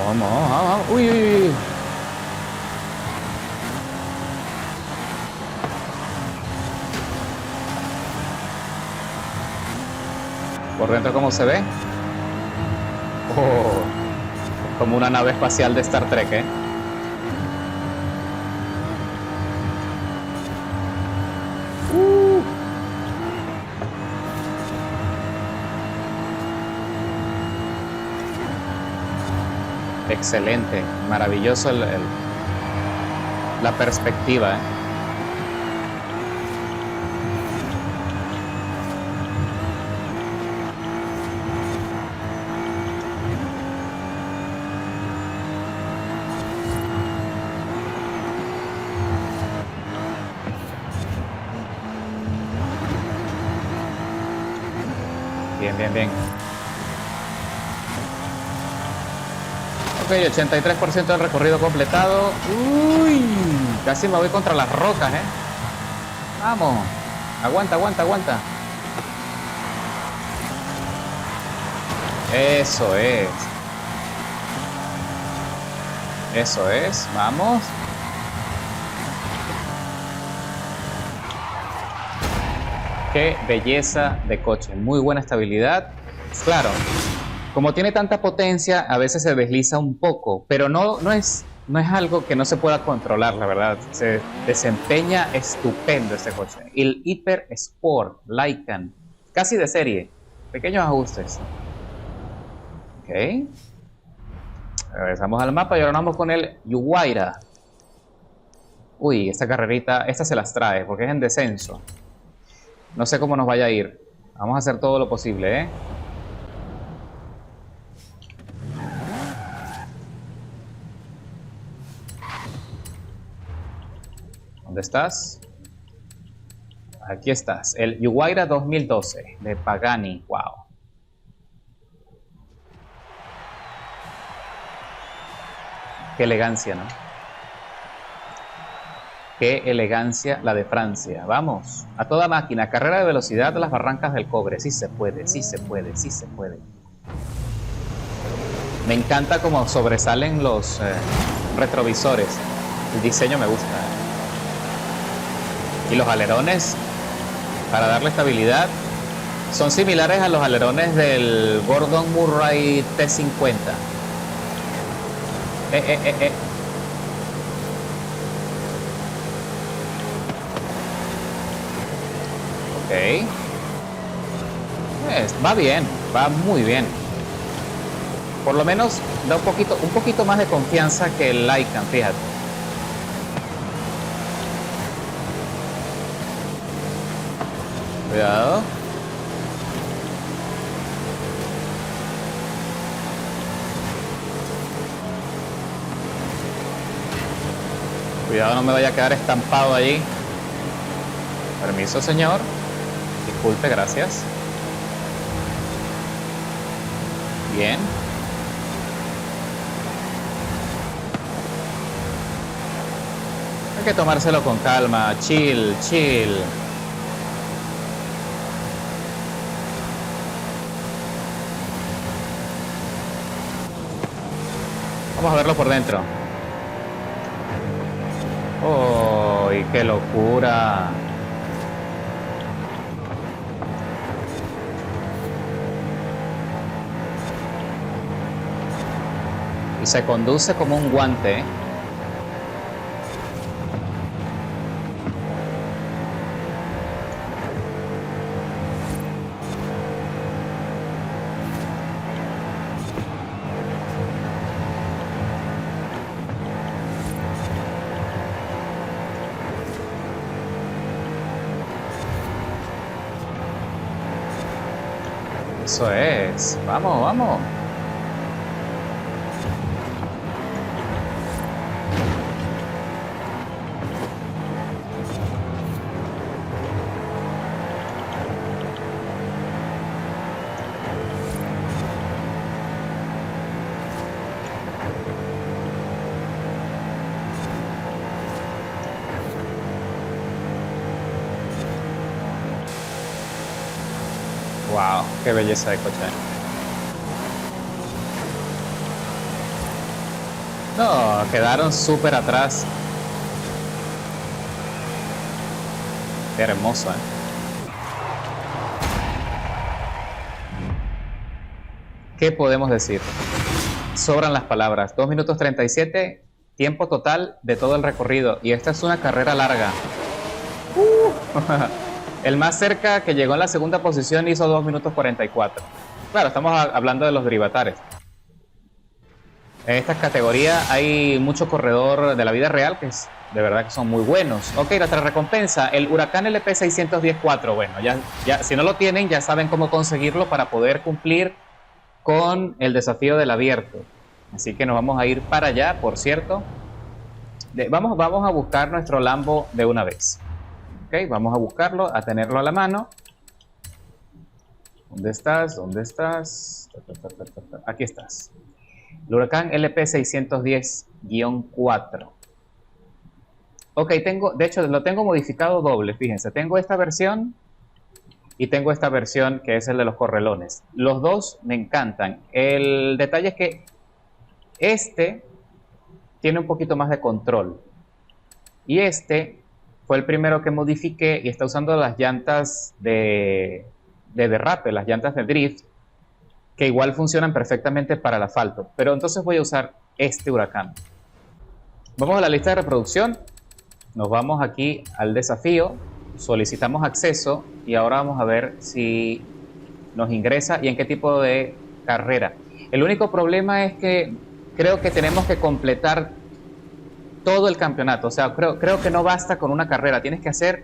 Vamos. Uy. Por dentro, ¿cómo se ve? Como una nave espacial de Star Trek, Excelente, maravilloso la perspectiva, Bien. Ok, 83% del recorrido completado. Uy, casi me voy contra las rocas, Vamos, aguanta. Eso es, vamos. Qué belleza de coche, muy buena estabilidad. Claro, Como tiene tanta potencia, a veces se desliza un poco, pero no es algo que no se pueda controlar, la verdad. Se desempeña estupendo este coche. El Hyper Sport Lycan, casi de serie. Pequeños ajustes. Ok. Regresamos al mapa y ahora vamos con el Yuguaira. Uy, esta carrerita, esta se las trae porque es en descenso. No sé cómo nos vaya a ir. Vamos a hacer todo lo posible, ¿eh? ¿Dónde estás? Aquí estás. El Yuguaira 2012 de Pagani. Wow. Qué elegancia, ¿no? Qué elegancia la de Francia. Vamos, a toda máquina. Carrera de velocidad de las barrancas del cobre. Sí se puede, sí se puede, sí se puede. Me encanta cómo sobresalen los retrovisores. El diseño me gusta. Y los alerones, para darle estabilidad, son similares a los alerones del Gordon Murray T50. Ok. Va bien, va muy bien. Por lo menos da un poquito más de confianza que el Lycan, fíjate. Cuidado. Cuidado, no me vaya a quedar estampado allí. Permiso, señor. Disculpe, gracias. Bien. Hay que tomárselo con calma. Chill, chill. Vamos a verlo por dentro. ¡Oh, qué locura! Y se conduce como un guante. Eso es. Vamos, vamos. Wow, qué belleza de coche. No, quedaron súper atrás. Qué hermoso, ¿eh? ¿Qué podemos decir? Sobran las palabras. 2 minutos 37, tiempo total de todo el recorrido. Y esta es una carrera larga. El más cerca que llegó en la segunda posición hizo 2 minutos 44. Claro, estamos hablando de los derivatares. En esta categoría hay mucho corredor de la vida real que es de verdad que son muy buenos. Ok, la recompensa, el Huracán LP 610-4. Bueno, ya si no lo tienen, ya saben cómo conseguirlo para poder cumplir con el desafío del abierto. Así que nos vamos a ir para allá, por cierto. Vamos a buscar nuestro Lambo de una vez. Ok, vamos a buscarlo, a tenerlo a la mano. ¿Dónde estás? ¿Dónde estás? Aquí estás. El Huracán LP 610-4. Ok, de hecho lo tengo modificado doble, fíjense. Tengo esta versión y tengo esta versión que es el de los correlones. Los dos me encantan. El detalle es que este tiene un poquito más de control. Y este fue el primero que modifiqué y está usando las llantas de derrape, las llantas de drift. que igual funcionan perfectamente para el asfalto. Pero entonces voy a usar este Huracán. Vamos a la lista de reproducción. Nos vamos aquí al desafío. Solicitamos acceso y ahora vamos a ver si nos ingresa y en qué tipo de carrera. El único problema es que creo que tenemos que completar todo el campeonato. O sea, creo que no basta con una carrera. Tienes que hacer...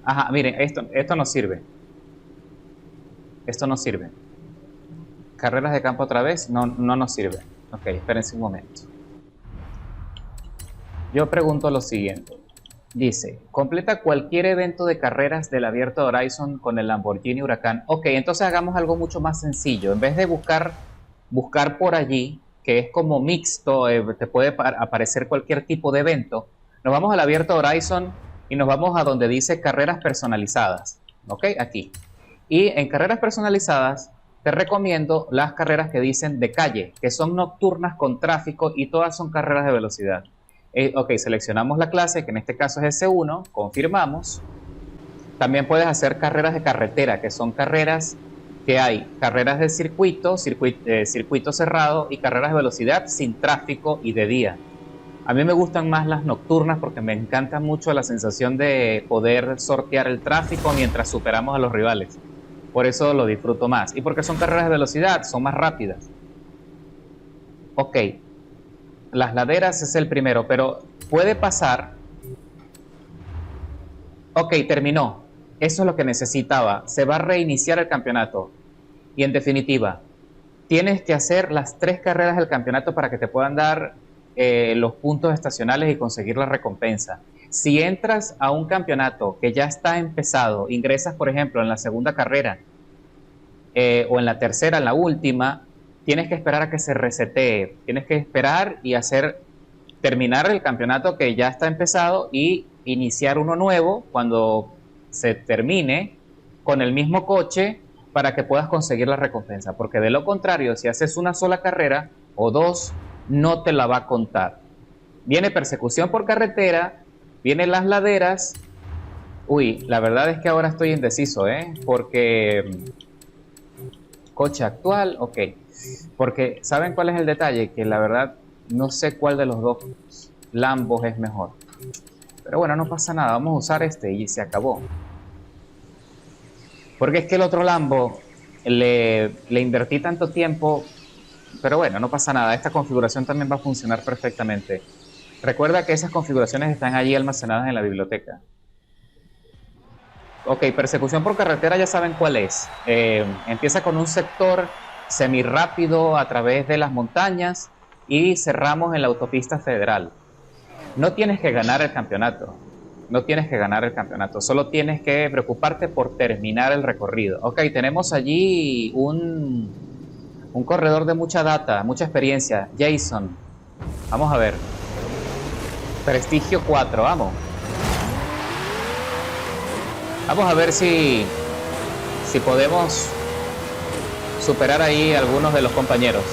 Ajá, miren, esto no sirve. Esto no sirve. Carreras de campo otra vez, no nos sirve. Ok, espérense un momento. Yo pregunto lo siguiente. Dice, completa cualquier evento de carreras del Abierto Horizon con el Lamborghini Huracán. Ok, entonces hagamos algo mucho más sencillo. En vez de buscar por allí, que es como mixto, te puede aparecer cualquier tipo de evento, nos vamos al Abierto Horizon y nos vamos a donde dice carreras personalizadas. Ok, aquí. Y en carreras personalizadas te recomiendo las carreras que dicen de calle, que son nocturnas con tráfico y todas son carreras de velocidad. Ok, seleccionamos la clase, que en este caso es S1, confirmamos. También puedes hacer carreras de carretera, que son carreras que hay carreras de circuito cerrado y carreras de velocidad sin tráfico y de día. A mí me gustan más las nocturnas porque me encanta mucho la sensación de poder sortear el tráfico mientras superamos a los rivales. Por eso lo disfruto más. Y porque son carreras de velocidad, son más rápidas. Ok. Las laderas es el primero, pero puede pasar. Ok, terminó. Eso es lo que necesitaba. Se va a reiniciar el campeonato. Y en definitiva, tienes que hacer las 3 carreras del campeonato para que te puedan dar los puntos estacionales y conseguir la recompensa. Si entras a un campeonato que ya está empezado, ingresas, por ejemplo, en la segunda carrera o en la tercera, en la última, tienes que esperar a que se resetee. Tienes que esperar y terminar el campeonato que ya está empezado y iniciar uno nuevo cuando se termine con el mismo coche para que puedas conseguir la recompensa. Porque de lo contrario, si haces una sola carrera o 2, no te la va a contar. Viene persecución por carretera, vienen las laderas. Uy, la verdad es que ahora estoy indeciso, porque coche actual, ok. Porque, ¿saben cuál es el detalle? Que la verdad no sé cuál de los dos Lambos es mejor. Pero bueno, no pasa nada, vamos a usar este y se acabó. Porque es que el otro Lambo le invertí tanto tiempo. Pero bueno, no pasa nada, esta configuración también va a funcionar perfectamente. Recuerda que esas configuraciones están allí almacenadas en la biblioteca. Ok, persecución por carretera ya saben cuál es. Empieza con un sector semirápido a través de las montañas y cerramos en la autopista federal. No tienes que ganar el campeonato. No tienes que ganar el campeonato, solo tienes que preocuparte por terminar el recorrido. Ok, tenemos allí un corredor de mucha data, mucha experiencia, Jason. Vamos a ver. Prestigio 4, vamos. Vamos a ver si podemos superar ahí a algunos de los compañeros.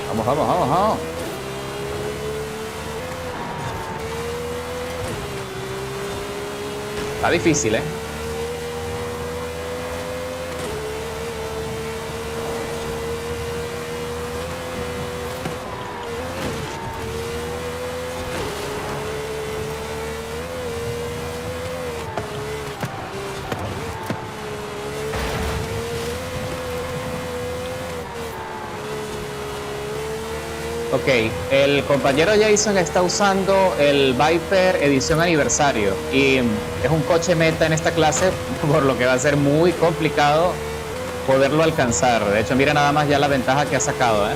Vamos, vamos, vamos, vamos. Está difícil, ¿eh? Ok, el compañero Jason está usando el Viper edición aniversario y es un coche meta en esta clase, por lo que va a ser muy complicado poderlo alcanzar. De hecho, mira nada más ya la ventaja que ha sacado, ¿eh?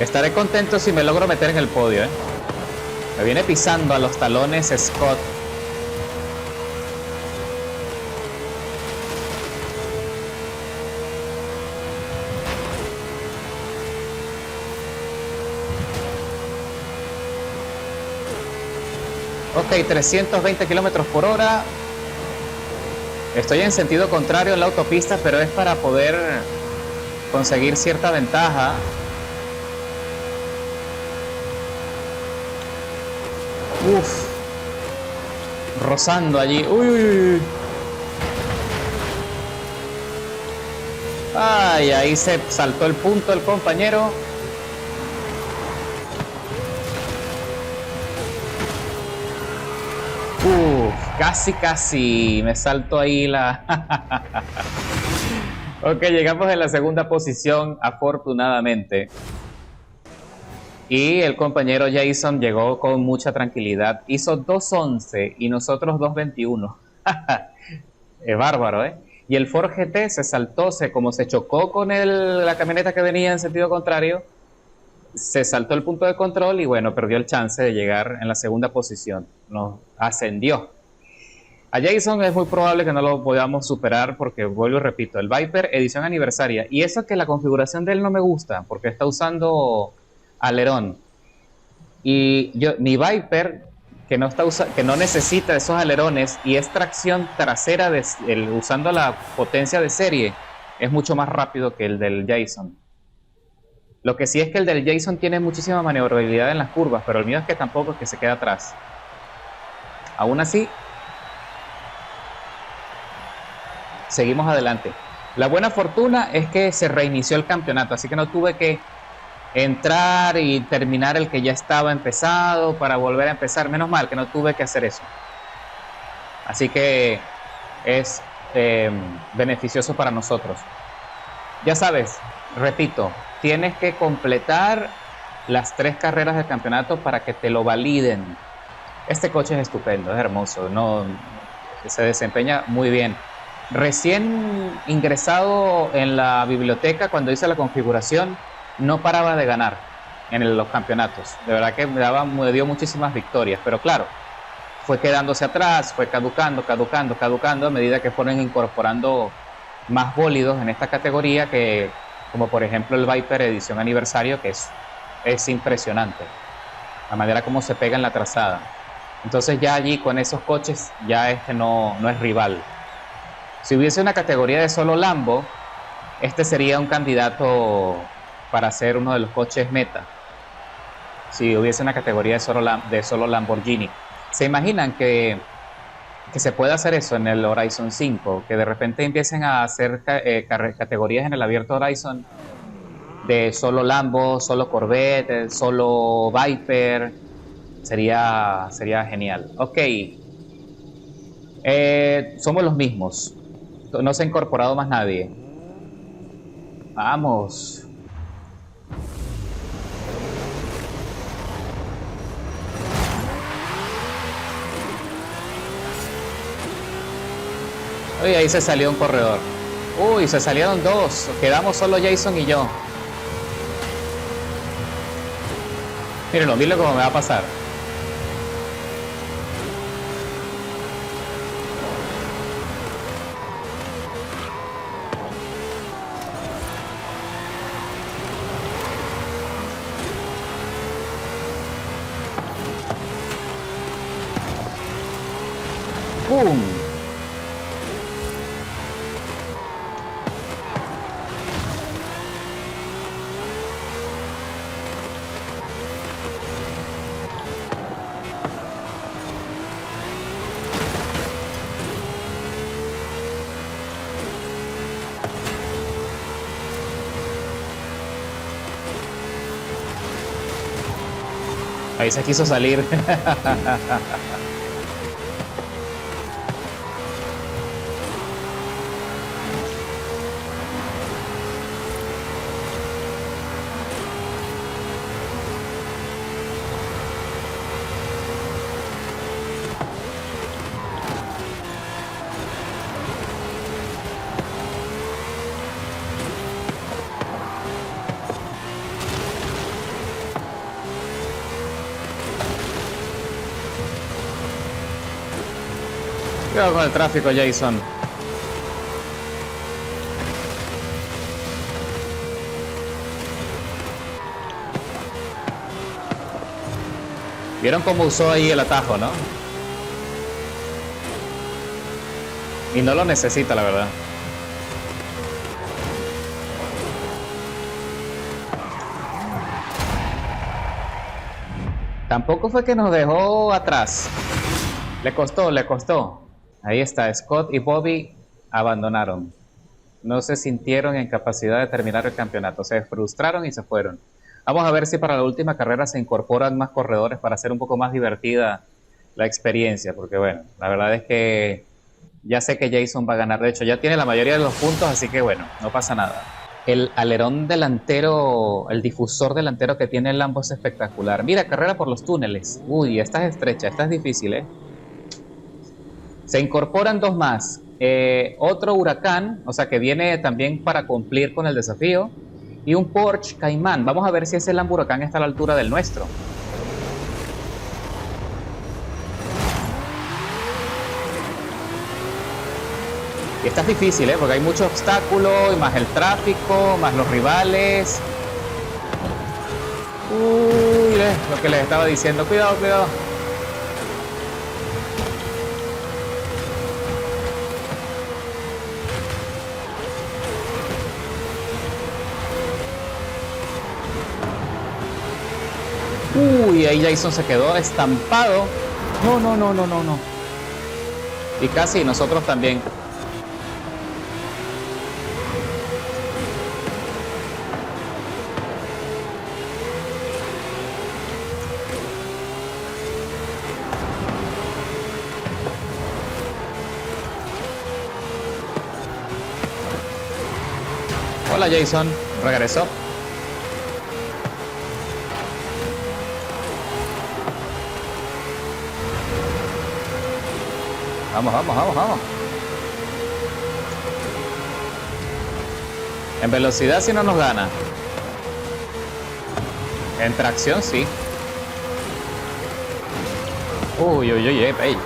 Estaré contento si me logro meter en el podio, ¿eh? Me viene pisando a los talones Scott. Ok, 320 kilómetros por hora. Estoy en sentido contrario en la autopista, pero es para poder conseguir cierta ventaja. Uf, rozando allí. Uy, uy, uy. Ay, ahí se saltó el punto el compañero. Casi me salto ahí la... Ok, llegamos en la segunda posición, afortunadamente. Y el compañero Jason llegó con mucha tranquilidad. Hizo 2:11 y nosotros 2:21. Es bárbaro, ¿eh? Y el Ford GT se saltó, como se chocó con la camioneta que venía en sentido contrario, se saltó el punto de control y bueno, perdió el chance de llegar en la segunda posición. Nos ascendió. A Jason es muy probable que no lo podamos superar porque, vuelvo y repito, el Viper edición aniversaria. Y eso que la configuración de él no me gusta porque está usando alerón. Y mi Viper, que no necesita esos alerones y es tracción trasera usando la potencia de serie, es mucho más rápido que el del Jason. Lo que sí es que el del Jason tiene muchísima maniobrabilidad en las curvas, pero el mío es que tampoco es que se queda atrás. Aún así, seguimos adelante. La buena fortuna es que se reinició el campeonato, así que no tuve que entrar y terminar el que ya estaba empezado para volver a empezar. Menos mal que no tuve que hacer eso. Así que es beneficioso para nosotros. Ya sabes, repito, tienes que completar las 3 carreras del campeonato para que te lo validen. Este coche es estupendo, es hermoso, no, se desempeña muy bien. Recién ingresado en la biblioteca, cuando hice la configuración, no paraba de ganar en los campeonatos. De verdad que me dio muchísimas victorias, pero claro, fue quedándose atrás, fue caducando a medida que fueron incorporando más bólidos en esta categoría, que como por ejemplo el Viper edición aniversario, que es impresionante la manera como se pega en la trazada. Entonces ya allí con esos coches ya no es rival. Si hubiese una categoría de solo Lambo, este sería un candidato para ser uno de los coches meta. Si hubiese una categoría de solo Lamborghini. ¿Se imaginan que se pueda hacer eso en el Horizon 5? Que de repente empiecen a hacer categorías en el abierto Horizon de solo Lambo, solo Corvette, solo Viper. Sería genial. Ok. Somos los mismos. No se ha incorporado más nadie. Vamos. Uy, ahí se salió un corredor. Uy, se salieron 2. Quedamos solo Jason y yo. Mírenlo, miren cómo me va a pasar. ¡Pum! Ahí se quiso salir. Cuidado con el tráfico, Jason. ¿Vieron cómo usó ahí el atajo, no? Y no lo necesita, la verdad. Tampoco fue que nos dejó atrás. Le costó, le costó. Ahí está, Scott y Bobby abandonaron. No se sintieron en capacidad de terminar el campeonato. Se frustraron y se fueron. Vamos a ver si para la última carrera se incorporan más corredores para hacer un poco más divertida la experiencia. Porque bueno, la verdad es que ya sé que Jason va a ganar. De hecho, ya tiene la mayoría de los puntos, así que bueno, no pasa nada. El alerón delantero, el difusor delantero que tiene el Lambo es espectacular. Mira, carrera por los túneles. Uy, esta es estrecha, esta es difícil, ¿eh? Se incorporan dos más. Otro Huracán, o sea que viene también para cumplir con el desafío. Y un Porsche Cayman. Vamos a ver si ese Lambo Huracán está a la altura del nuestro. Y esta es difícil, porque hay mucho obstáculo, y más el tráfico, más los rivales. Uy, lo que les estaba diciendo. Cuidado, cuidado. Uy, ahí Jason se quedó estampado. No, no, no, no, no, no. Y casi nosotros también. Hola Jason, regresó. Vamos, vamos, vamos, vamos. En velocidad sí no nos gana. En tracción sí. Uy, uy, uy, ey.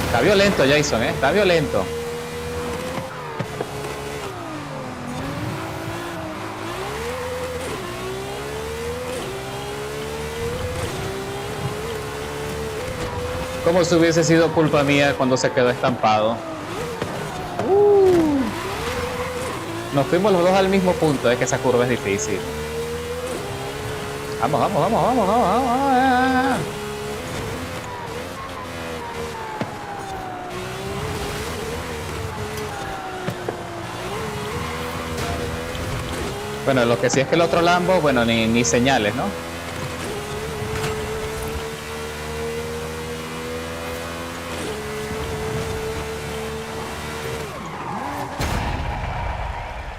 Está violento Jason, está violento. Como si hubiese sido culpa mía cuando se quedó estampado. Nos fuimos los dos al mismo punto, es que esa curva es difícil. Vamos, vamos, vamos, vamos, vamos, vamos. Bueno, lo que sí es que el otro Lambo, bueno, ni señales, ¿no?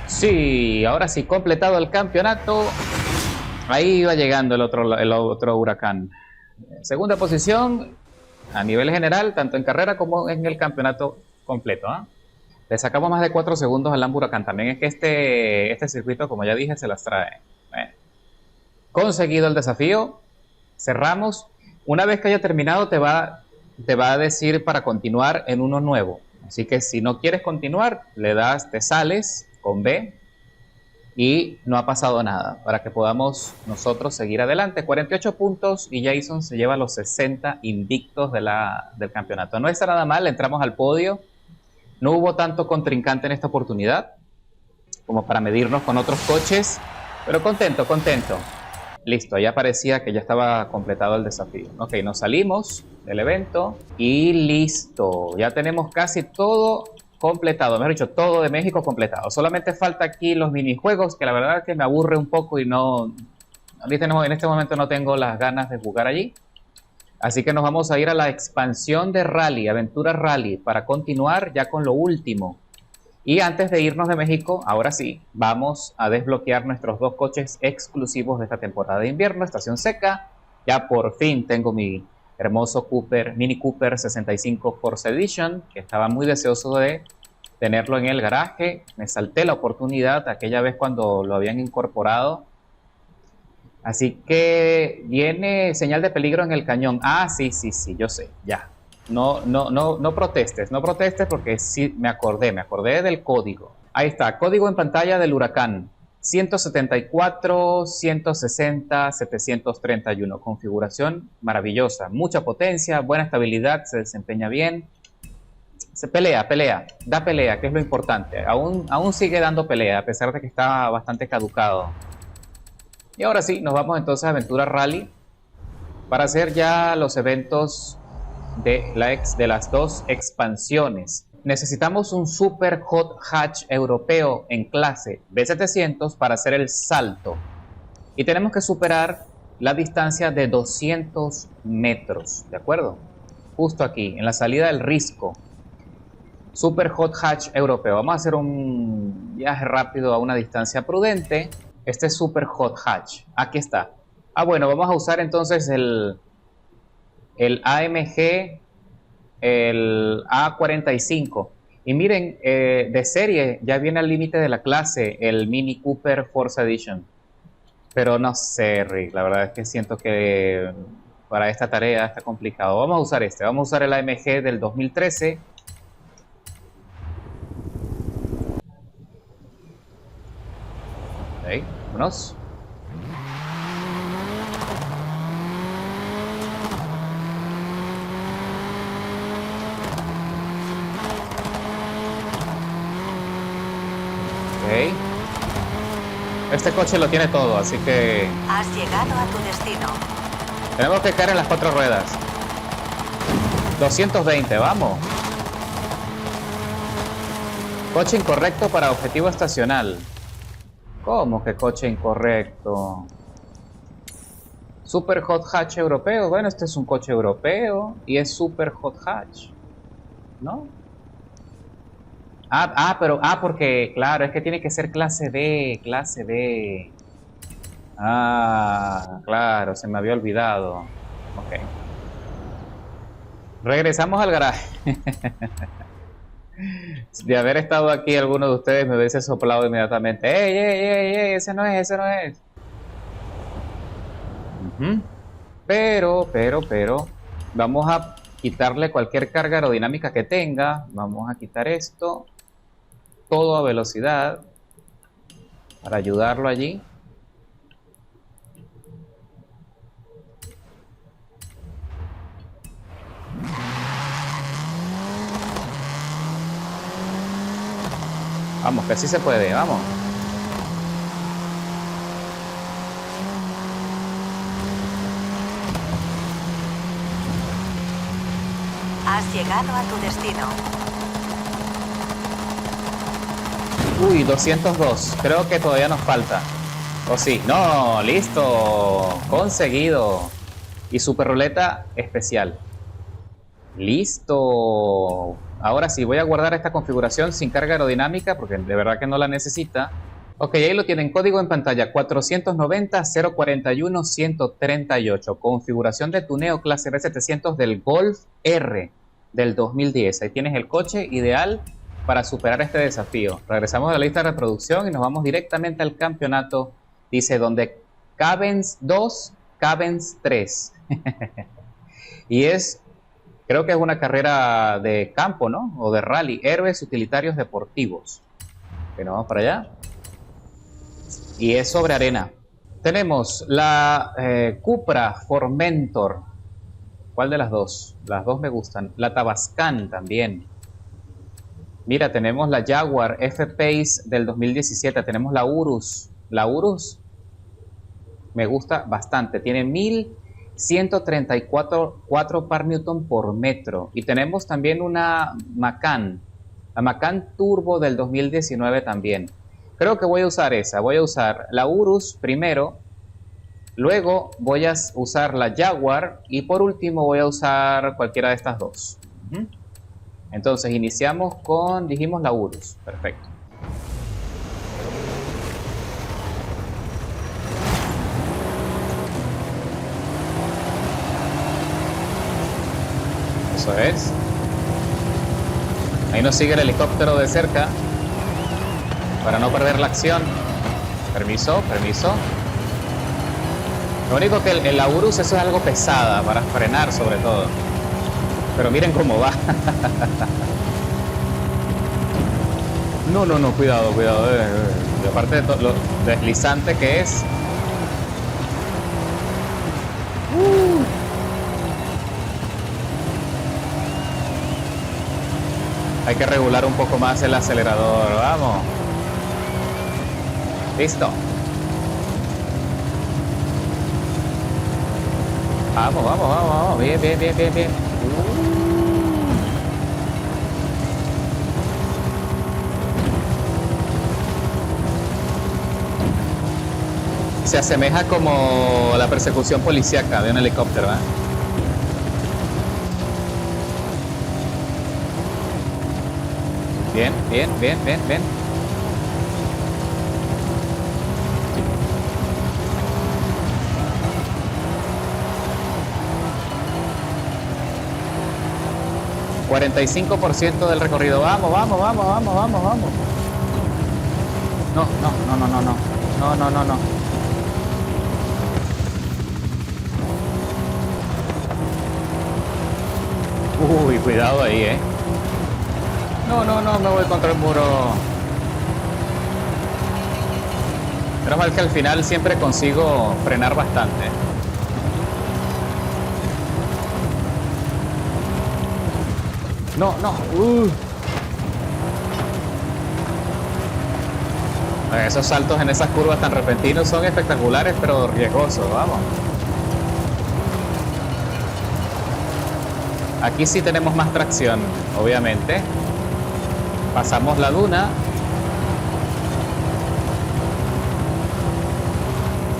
Sí, ahora sí, completado el campeonato. Ahí va llegando el otro Huracán. Segunda posición a nivel general, tanto en carrera como en el campeonato completo, ¿eh? Le sacamos más de 4 segundos al Lambo Huracán. También es que este circuito, como ya dije, se las trae. Conseguido el desafío. Cerramos. Una vez que haya terminado, te va a decir para continuar en uno nuevo. Así que si no quieres continuar, te sales con B y no ha pasado nada para que podamos nosotros seguir adelante. 48 puntos y Jason se lleva los 60 invictos del campeonato. No está nada mal, entramos al podio. No hubo tanto contrincante en esta oportunidad como para medirnos con otros coches, pero contento, contento. Listo, ya parecía que ya estaba completado el desafío. Ok, nos salimos del evento y listo. Ya tenemos casi todo completado, mejor dicho, todo de México completado. Solamente falta aquí los minijuegos, que la verdad es que me aburre un poco y no... En este momento no tengo las ganas de jugar allí. Así que nos vamos a ir a la expansión de Rally, Aventura Rally, para continuar ya con lo último. Y antes de irnos de México, ahora sí, vamos a desbloquear nuestros dos coches exclusivos de esta temporada de invierno, estación seca. Ya por fin tengo mi hermoso Mini Cooper 65 Force Edition, que estaba muy deseoso de tenerlo en el garaje. Me salté la oportunidad aquella vez cuando lo habían incorporado. Así que viene señal de peligro en el cañón. Ah, sí, yo sé, ya. No protestes porque sí me acordé del código. Ahí está, código en pantalla del Huracán. 174, 160, 731. Configuración maravillosa, mucha potencia, buena estabilidad, se desempeña bien. Se pelea, pelea, da pelea, que es lo importante. Aún sigue dando pelea, a pesar de que está bastante caducado. Y ahora sí, nos vamos entonces a Aventura Rally para hacer ya los eventos de las dos expansiones. Necesitamos un Super Hot Hatch europeo en clase B700 para hacer el salto. Y tenemos que superar la distancia de 200 metros, ¿de acuerdo? Justo aquí, en la salida del Risco. Super Hot Hatch europeo. Vamos a hacer un viaje rápido a una distancia prudente. Este es Super Hot Hatch. Aquí está. Bueno, vamos a usar entonces el AMG, el A45. Y miren, de serie ya viene al límite de la clase el Mini Cooper Force Edition. Pero no sé, Rick, la verdad es que siento que para esta tarea está complicado. Vamos a usar vamos a usar el AMG del 2013. Ok, vámonos. Ok. Este coche lo tiene todo, así que... Has llegado a tu destino. Tenemos que caer en las 4 ruedas. 220, vamos. Coche incorrecto para objetivo estacional. ¿Cómo que coche incorrecto? Super Hot Hatch europeo. Bueno, este es un coche europeo y es Super Hot Hatch, ¿no? Porque, claro, es que tiene que ser clase B, clase B. Claro, se me había olvidado. Ok. Regresamos al garaje. De haber estado aquí, alguno de ustedes me hubiese soplado inmediatamente. ¡Ey! Ese no es, ese no es. Pero, vamos a quitarle cualquier carga aerodinámica que tenga. Vamos a quitar esto. Todo a velocidad. Para ayudarlo allí. Vamos, que sí se puede, vamos. Has llegado a tu destino. Uy, 202. Creo que todavía nos falta. ¿O sí? No, listo. Conseguido. Y super ruleta especial. Listo. Ahora sí, voy a guardar esta configuración sin carga aerodinámica porque de verdad que no la necesita. Ok, ahí lo tienen, código en pantalla 490-041-138. Configuración de tuneo clase B700 del Golf R del 2010. Ahí tienes el coche ideal para superar este desafío. Regresamos a la lista de reproducción y nos vamos directamente al campeonato. Dice donde cabens 2, cabens 3. Y creo que es una carrera de campo, ¿no? O de rally. Héroes utilitarios deportivos. Bueno, vamos para allá. Y es sobre arena. Tenemos la Cupra Formentor. ¿Cuál de las dos? Las dos me gustan. La Tabascan también. Mira, tenemos la Jaguar F-Pace del 2017. Tenemos la Urus. La Urus me gusta bastante. Tiene 1134 par newton por metro. Y tenemos también una Macan. La Macan Turbo del 2019 también. Creo que voy a usar esa. Voy a usar la Urus primero. Luego voy a usar la Jaguar. Y por último voy a usar cualquiera de estas dos. Entonces iniciamos con, dijimos, la Urus. Perfecto. Eso es. Ahí nos sigue el helicóptero de cerca para no perder la acción. Permiso. Lo único que el Urus eso es algo pesada para frenar sobre todo. Pero miren cómo va. No, cuidado. Y aparte de lo deslizante que es. Hay que regular un poco más el acelerador. Vamos. Listo. Vamos, vamos, vamos, vamos. Bien, bien, bien, bien, bien. Se asemeja como la persecución policíaca de un helicóptero, ¿eh? Bien, bien, bien, bien, bien. ...45% del recorrido. Vamos, vamos, vamos, vamos, vamos, vamos. No, no, no, no, no, no. No, no, no, no. Uy, cuidado ahí, No, no, no, me voy contra el muro. Menos mal que al final siempre consigo frenar bastante. No, no. Esos saltos en esas curvas tan repentinos son espectaculares, pero riesgosos, vamos. Aquí sí tenemos más tracción, obviamente. Pasamos la duna.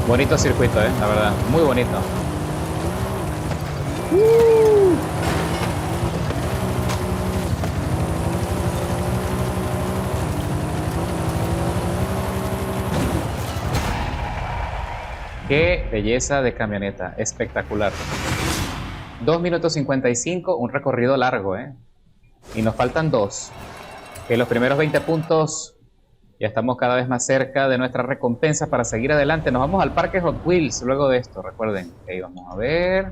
Bonito circuito, la verdad, muy bonito. Qué belleza de camioneta, espectacular. 2 minutos 55, un recorrido largo, y nos faltan 2. Que los primeros 20 puntos, ya estamos cada vez más cerca de nuestra recompensa para seguir adelante. Nos vamos al parque Hot Wheels luego de esto, recuerden. Ok, vamos a ver.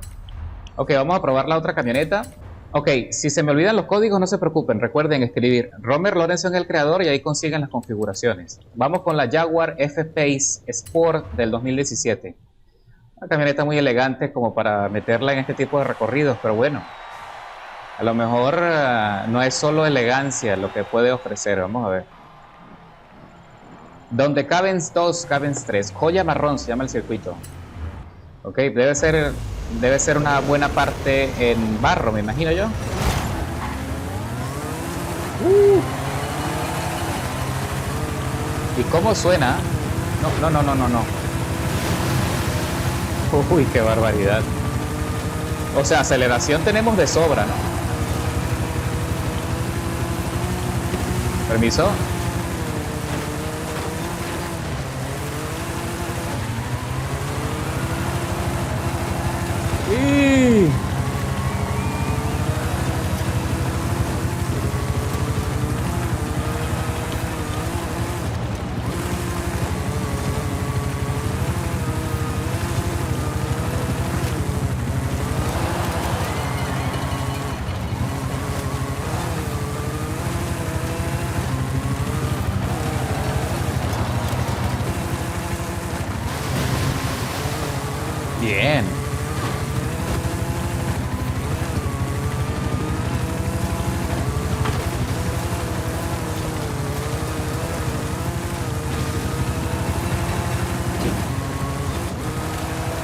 Ok, vamos a probar la otra camioneta. Ok, si se me olvidan los códigos, no se preocupen. Recuerden escribir Romer Lorenzo en el creador y ahí consiguen las configuraciones. Vamos con la Jaguar F-Pace Sport del 2017. Una camioneta muy elegante como para meterla en este tipo de recorridos, pero bueno. A lo mejor no es solo elegancia lo que puede ofrecer. Vamos a ver. Donde caben 2, caben 3. Joya marrón se llama el circuito. Ok, debe ser una buena parte en barro, me imagino yo. ¿Y cómo suena? No, no, no, no, no, no. Uy, qué barbaridad. O sea, aceleración tenemos de sobra, ¿no? Permiso. Bien.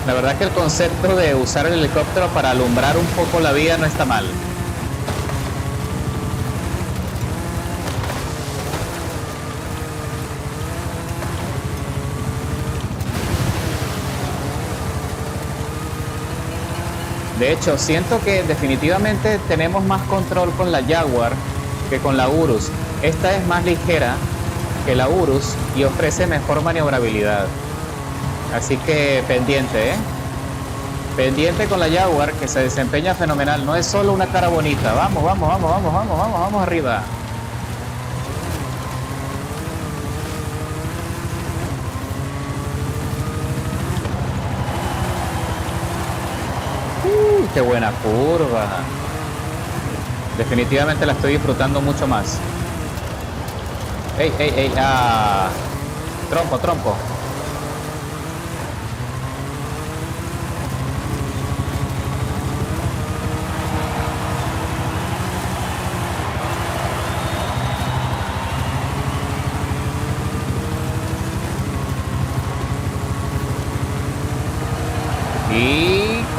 La verdad que el concepto de usar el helicóptero para alumbrar un poco la vía no está mal. De hecho, siento que definitivamente tenemos más control con la Jaguar que con la Urus. Esta es más ligera que la Urus y ofrece mejor maniobrabilidad. Así que pendiente, pendiente con la Jaguar, que se desempeña fenomenal. No es solo una cara bonita. Vamos, vamos, vamos, vamos, vamos, vamos, vamos arriba. Qué buena curva. Definitivamente la estoy disfrutando mucho más. Ey, ey, ey, trompo, trompo.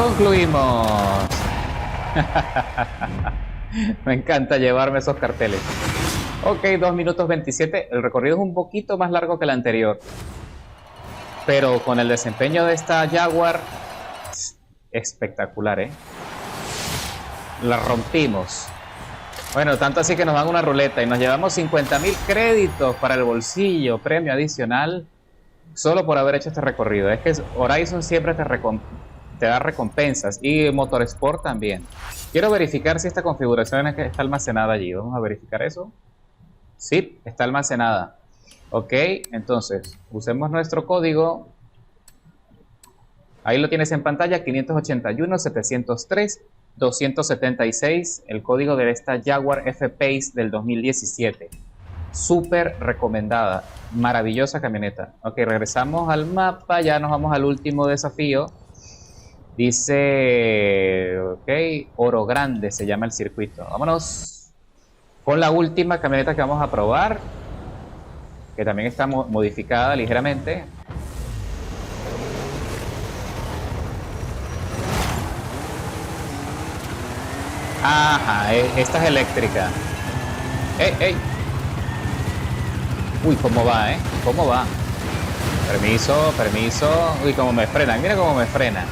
concluimos. Me encanta llevarme esos carteles. Ok, 2 minutos 27. El recorrido es un poquito más largo que el anterior, pero con el desempeño de esta Jaguar, espectacular, ¿eh? La rompimos. Bueno, tanto así que nos dan una ruleta y nos llevamos 50.000 créditos para el bolsillo, premio adicional, solo por haber hecho este recorrido. Es que Horizon siempre te da recompensas, y Motorsport también. Quiero verificar si esta configuración está almacenada allí. Vamos a verificar eso. Sí, está almacenada. Ok, entonces usemos nuestro código. Ahí lo tienes en pantalla: 581-703-276, el código de esta Jaguar F-Pace del 2017. Súper recomendada, maravillosa camioneta. Ok, regresamos al mapa, ya nos vamos al último desafío. Dice, ok, Oro Grande se llama el circuito. Vámonos con la última camioneta que vamos a probar, que también está modificada ligeramente. Ajá, esta es eléctrica. ¡Ey, ey! Uy, ¿cómo va, ¿Cómo va? Permiso, permiso. Uy, cómo me frenan. Mira cómo me frenan.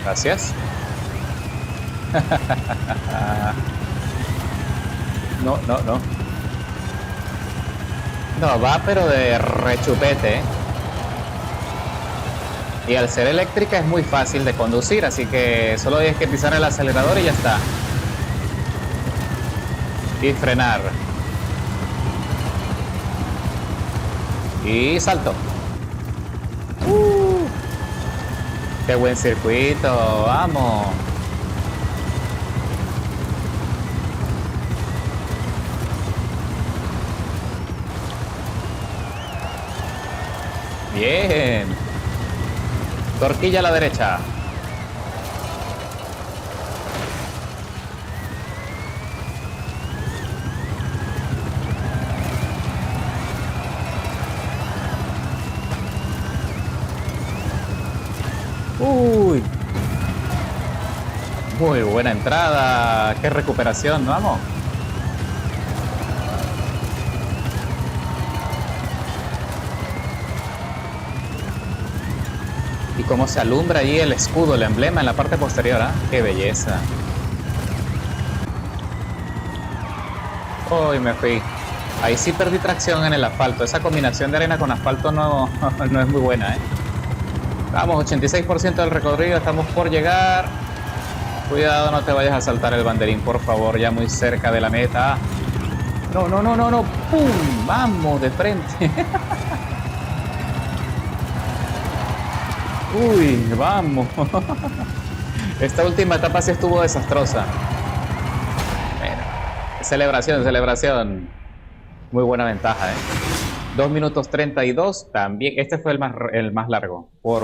Gracias. No, no, no. No, va pero de rechupete, Y al ser eléctrica es muy fácil de conducir, así que solo hay que pisar el acelerador y ya está. Y frenar. Y salto. ¡Qué buen circuito! ¡Vamos! Bien. Torquilla a la derecha. Uy. Muy buena entrada. Qué recuperación, vamos. Y cómo se alumbra allí el escudo, el emblema en la parte posterior, ¿eh? ¡Qué belleza! Uy, me fui. Ahí sí perdí tracción en el asfalto. Esa combinación de arena con asfalto no, no es muy buena, Vamos, 86% del recorrido, estamos por llegar. Cuidado, no te vayas a saltar el banderín, por favor, ya muy cerca de la meta. No, no, no, no, no. ¡Pum! Vamos, de frente. Uy, vamos. Esta última etapa sí estuvo desastrosa. Bueno, celebración, celebración. Muy buena ventaja, 2 minutos 32. También, este fue el más largo. Por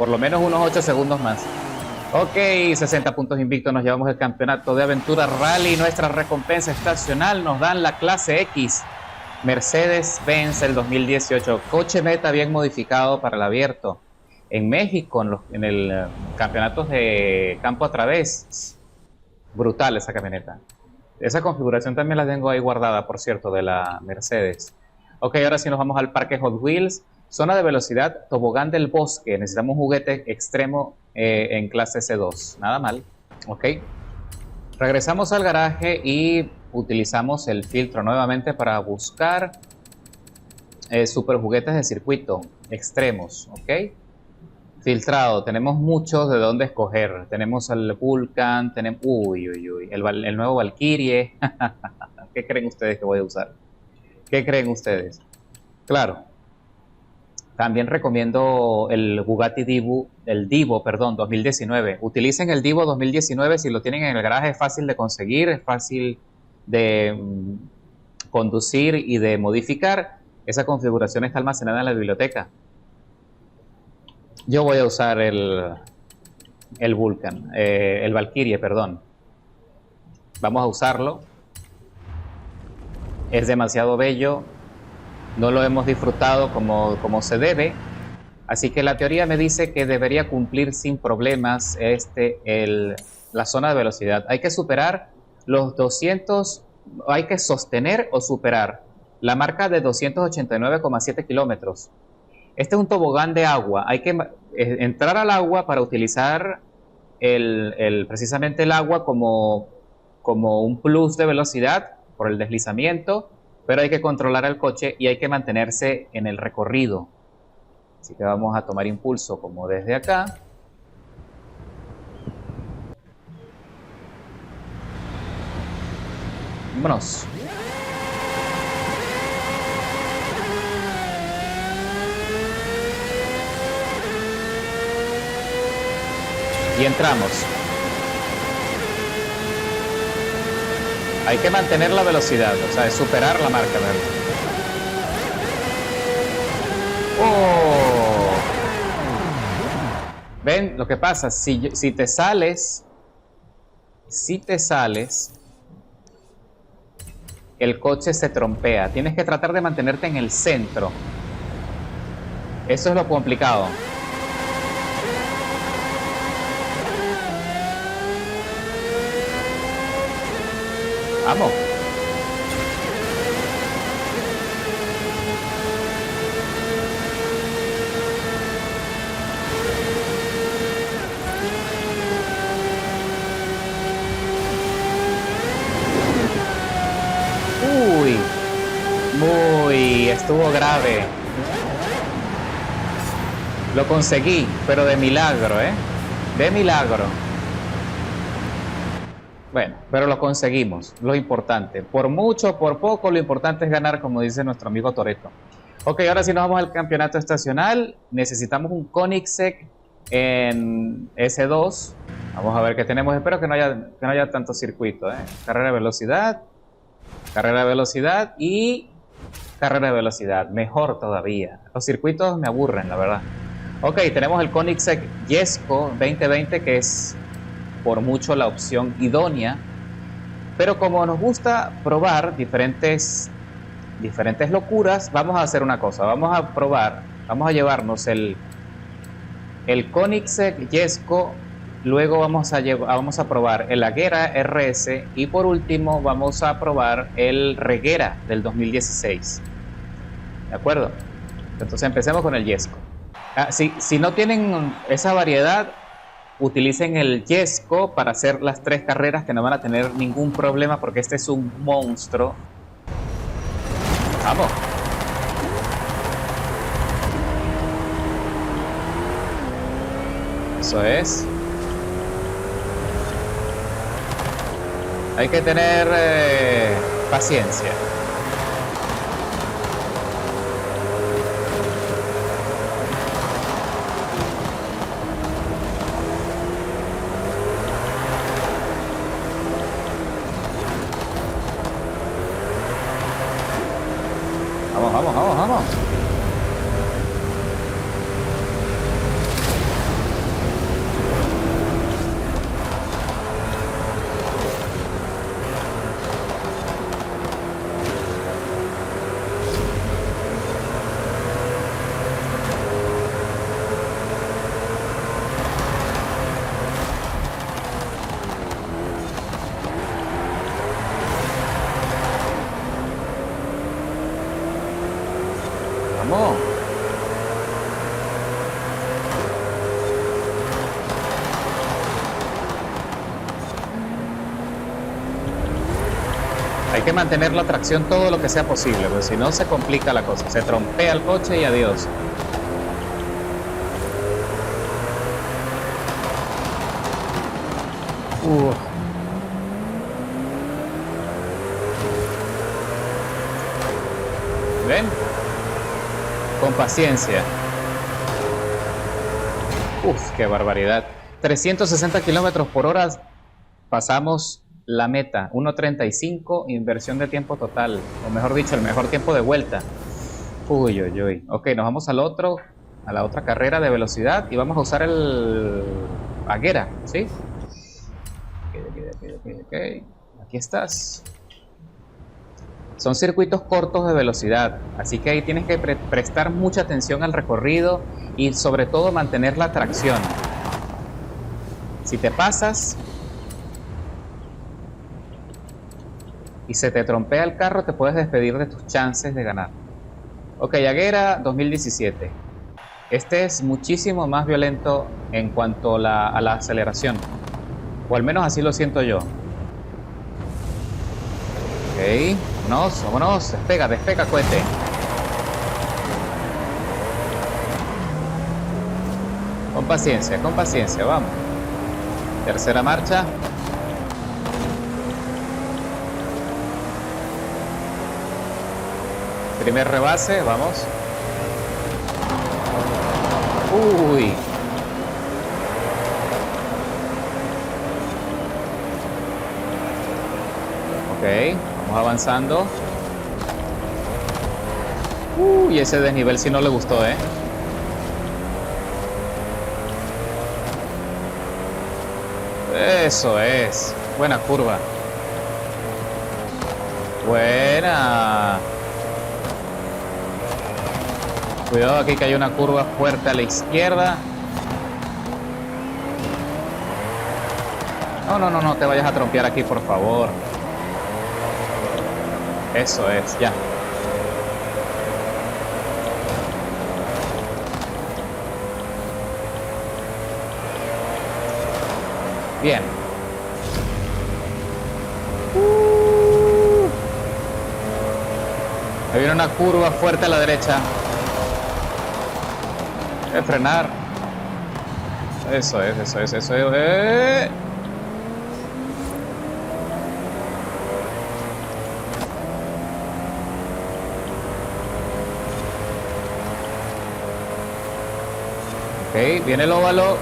lo menos unos 8 segundos más. Ok, 60 puntos invictos. Nos llevamos el campeonato de aventura rally. Nuestra recompensa estacional nos dan la clase X. Mercedes-Benz el 2018. Coche meta bien modificado para el abierto. En México, en el campeonatos de campo a través. Brutal esa camioneta. Esa configuración también la tengo ahí guardada, por cierto, de la Mercedes. Ok, ahora sí nos vamos al parque Hot Wheels. Zona de velocidad, tobogán del bosque. Necesitamos un juguete extremo en clase C2. Nada mal. Ok. Regresamos al garaje y utilizamos el filtro nuevamente para buscar super juguetes de circuito extremos. Ok. Filtrado, tenemos muchos de dónde escoger. Tenemos el Vulcan, tenemos... Uy, uy, uy. El nuevo Valkyrie. ¿Qué creen ustedes que voy a usar? ¿Qué creen ustedes? Claro. También recomiendo el Bugatti Divo, 2019. Utilicen el Divo 2019 si lo tienen en el garaje. Es fácil de conseguir, es fácil de conducir y de modificar. Esa configuración está almacenada en la biblioteca. Yo voy a usar el Vulcan, el Valkyrie, perdón. Vamos a usarlo. Es demasiado bello. no lo hemos disfrutado como se debe. Así que la teoría me dice que debería cumplir sin problemas la zona de velocidad. Hay que superar los 200, hay que sostener o superar la marca de 289,7 kilómetros. Este es un tobogán de agua. Hay que entrar al agua para utilizar precisamente el agua como un plus de velocidad por el deslizamiento, pero hay que controlar el coche y hay que mantenerse en el recorrido. Así que vamos a tomar impulso como desde acá. Vámonos. Y entramos. Hay que mantener la velocidad, o sea, es superar la marca, ¿verdad? ¡Oh! ¿Ven lo que pasa? Si te sales, el coche se trompea. Tienes que tratar de mantenerte en el centro. Eso es lo complicado. Vamos. Estuvo grave. Lo conseguí, pero de milagro, ¿eh? De milagro. Bueno, pero lo conseguimos, lo importante. Por mucho, por poco, lo importante es ganar, como dice nuestro amigo Toretto. Ok, ahora sí nos vamos al campeonato estacional. Necesitamos un Koenigsegg en S2. Vamos a ver qué tenemos. Espero que no haya tanto circuito, ¿eh? Carrera de velocidad y carrera de velocidad. Mejor todavía. Los circuitos me aburren, la verdad. Ok, tenemos el Koenigsegg Jesko 2020, que es por mucho la opción idónea, pero como nos gusta probar diferentes locuras, vamos a hacer una cosa, vamos a llevarnos el Koenigsegg Jesko, luego vamos a probar el Agera RS y por último vamos a probar el Regera del 2016. ¿De acuerdo? Entonces empecemos con el Jesko. Si no tienen esa variedad, utilicen el Jesko para hacer las 3 carreras, que no van a tener ningún problema porque este es un monstruo. Vamos. Eso es. Hay que tener paciencia. Vamos. Hay que mantener la tracción todo lo que sea posible, porque si no se complica la cosa, se trompea el coche y adiós. ¿Ven? Con paciencia. Qué barbaridad. 360 kilómetros por hora. Pasamos la meta. 1:35, inversión de tiempo total. O mejor dicho, el mejor tiempo de vuelta. Ok, nos vamos a la otra carrera de velocidad y vamos a usar el Agera, ¿sí? Ok. Aquí estás. Son circuitos cortos de velocidad, así que ahí tienes que prestar mucha atención al recorrido y sobre todo mantener la tracción. Si te pasas y se te trompea el carro, te puedes despedir de tus chances de ganar. Ok, Aguera 2017. Este es muchísimo más violento en cuanto a la aceleración, o al menos así lo siento yo. Ok, vámonos, vámonos, despega, despega, cohete. Con paciencia, vamos. Tercera marcha. Primer rebase, vamos. Uy. Ok, vamos avanzando. Uy, ese desnivel sí no le gustó, ¿eh? Eso es. Buena curva. Buena. Cuidado aquí que hay una curva fuerte a la izquierda. No, no, no, no te vayas a trompear aquí, por favor. Eso es, ya. Bien. Ahí viene una curva fuerte a la derecha. Hay que frenar. Eso es, eso es, eso es. Ok, viene el óvalo.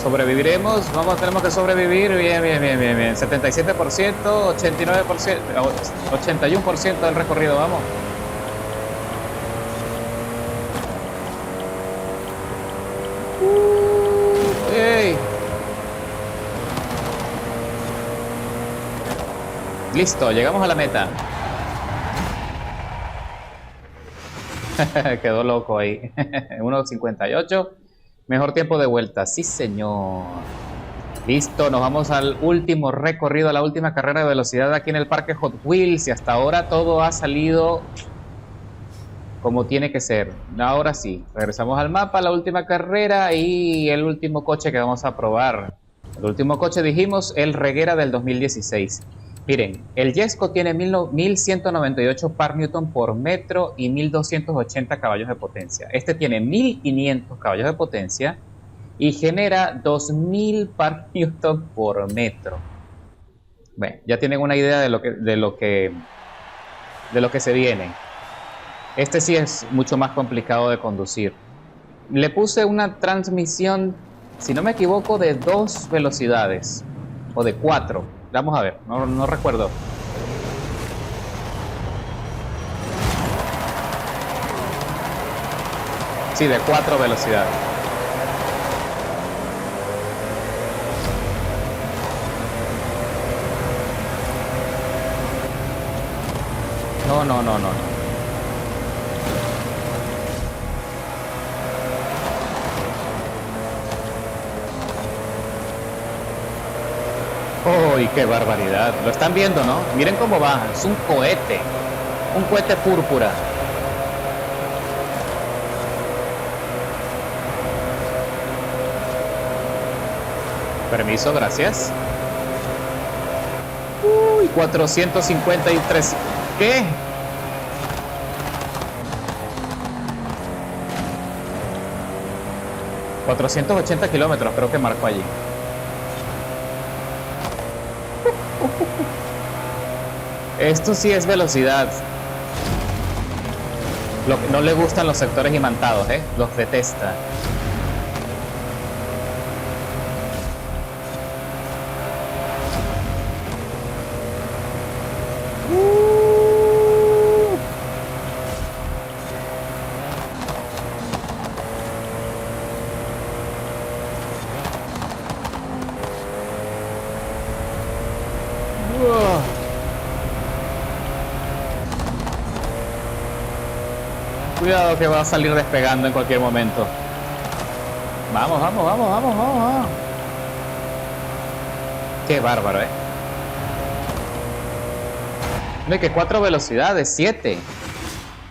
Sobreviviremos. Vamos, tenemos que sobrevivir. Bien, bien, bien, bien, bien. 77%, 89%, 81% del recorrido, vamos. Hey. Listo, llegamos a la meta. Quedó loco ahí. 1:58. Mejor tiempo de vuelta. Sí, señor. Listo, nos vamos al último recorrido, a la última carrera de velocidad aquí en el Parque Hot Wheels. Y hasta ahora todo ha salido como tiene que ser. Ahora sí, regresamos al mapa, la última carrera y el último coche que vamos a probar. El último coche dijimos el Reguera del 2016. Miren, el Jesko tiene 1198 par newton por metro y 1280 caballos de potencia. Este tiene 1500 caballos de potencia y genera 2000 par newton por metro. Bueno, ya tienen una idea de lo que se viene. Este sí es mucho más complicado de conducir. Le puse una transmisión, si no me equivoco, de 2 velocidades o de 4. Vamos a ver, no recuerdo. Sí, de 4 velocidades. No, no, no, no. ¡Uy, qué barbaridad! Lo están viendo, ¿no? Miren cómo va. Es un cohete púrpura. Permiso, gracias. Uy, 453. ¿Qué? $480 kilómetros creo que marcó allí. Esto sí es velocidad. Lo que no le gustan los sectores imantados, los detesta. Cuidado que va a salir despegando en cualquier momento. Vamos, vamos, vamos, vamos, vamos, vamos. Qué bárbaro, No, que 4 velocidades, 7.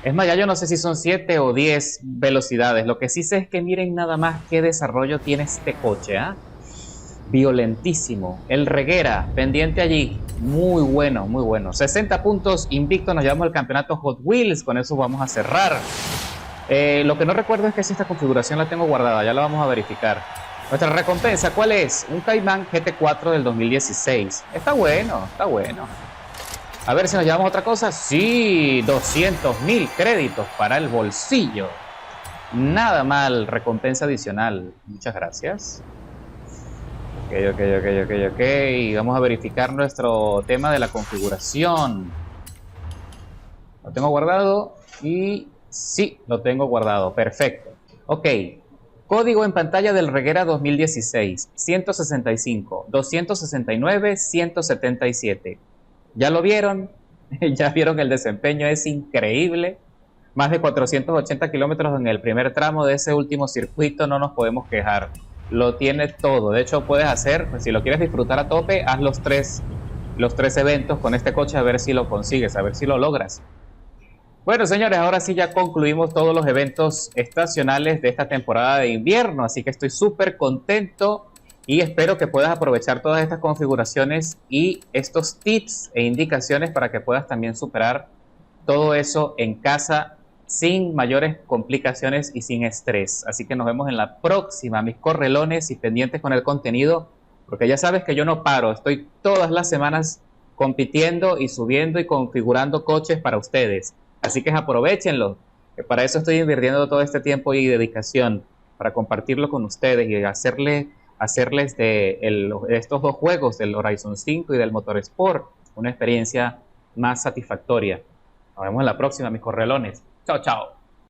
Es más, ya yo no sé si son 7 o 10 velocidades. Lo que sí sé es que miren nada más qué desarrollo tiene este coche, ¿ah? Violentísimo. El Reguera, pendiente allí. Muy bueno, muy bueno. 60 puntos, invicto, nos llevamos al campeonato Hot Wheels. Con eso vamos a cerrar. Lo que no recuerdo es que si esta configuración la tengo guardada, ya la vamos a verificar. Nuestra recompensa, ¿cuál es? Un Cayman GT4 del 2016. Está bueno, está bueno. A ver si nos llevamos otra cosa. Sí, 200.000 créditos para el bolsillo. Nada mal, recompensa adicional. Muchas gracias. Ok. Vamos a verificar nuestro tema de la configuración. Lo tengo guardado y sí, lo tengo guardado. Perfecto. Ok. Código en pantalla del Reguera 2016. 165, 269, 177. ¿Ya lo vieron? Ya vieron el desempeño, es increíble. Más de 480 kilómetros en el primer tramo de ese último circuito, no nos podemos quejar. Lo tiene todo. De hecho, puedes hacer, si lo quieres disfrutar a tope, haz los tres eventos con este coche a ver si lo consigues, a ver si lo logras. Bueno, señores, ahora sí ya concluimos todos los eventos estacionales de esta temporada de invierno, así que estoy súper contento y espero que puedas aprovechar todas estas configuraciones y estos tips e indicaciones para que puedas también superar todo eso en casa sin mayores complicaciones y sin estrés. Así que nos vemos en la próxima, mis correlones, y pendientes con el contenido, porque ya sabes que yo no paro, estoy todas las semanas compitiendo y subiendo y configurando coches para ustedes. Así que aprovechenlo, que para eso estoy invirtiendo todo este tiempo y dedicación, para compartirlo con ustedes y hacerles de estos dos juegos, del Horizon 5 y del Motorsport, una experiencia más satisfactoria. Nos vemos en la próxima, mis correlones. Chao, chao.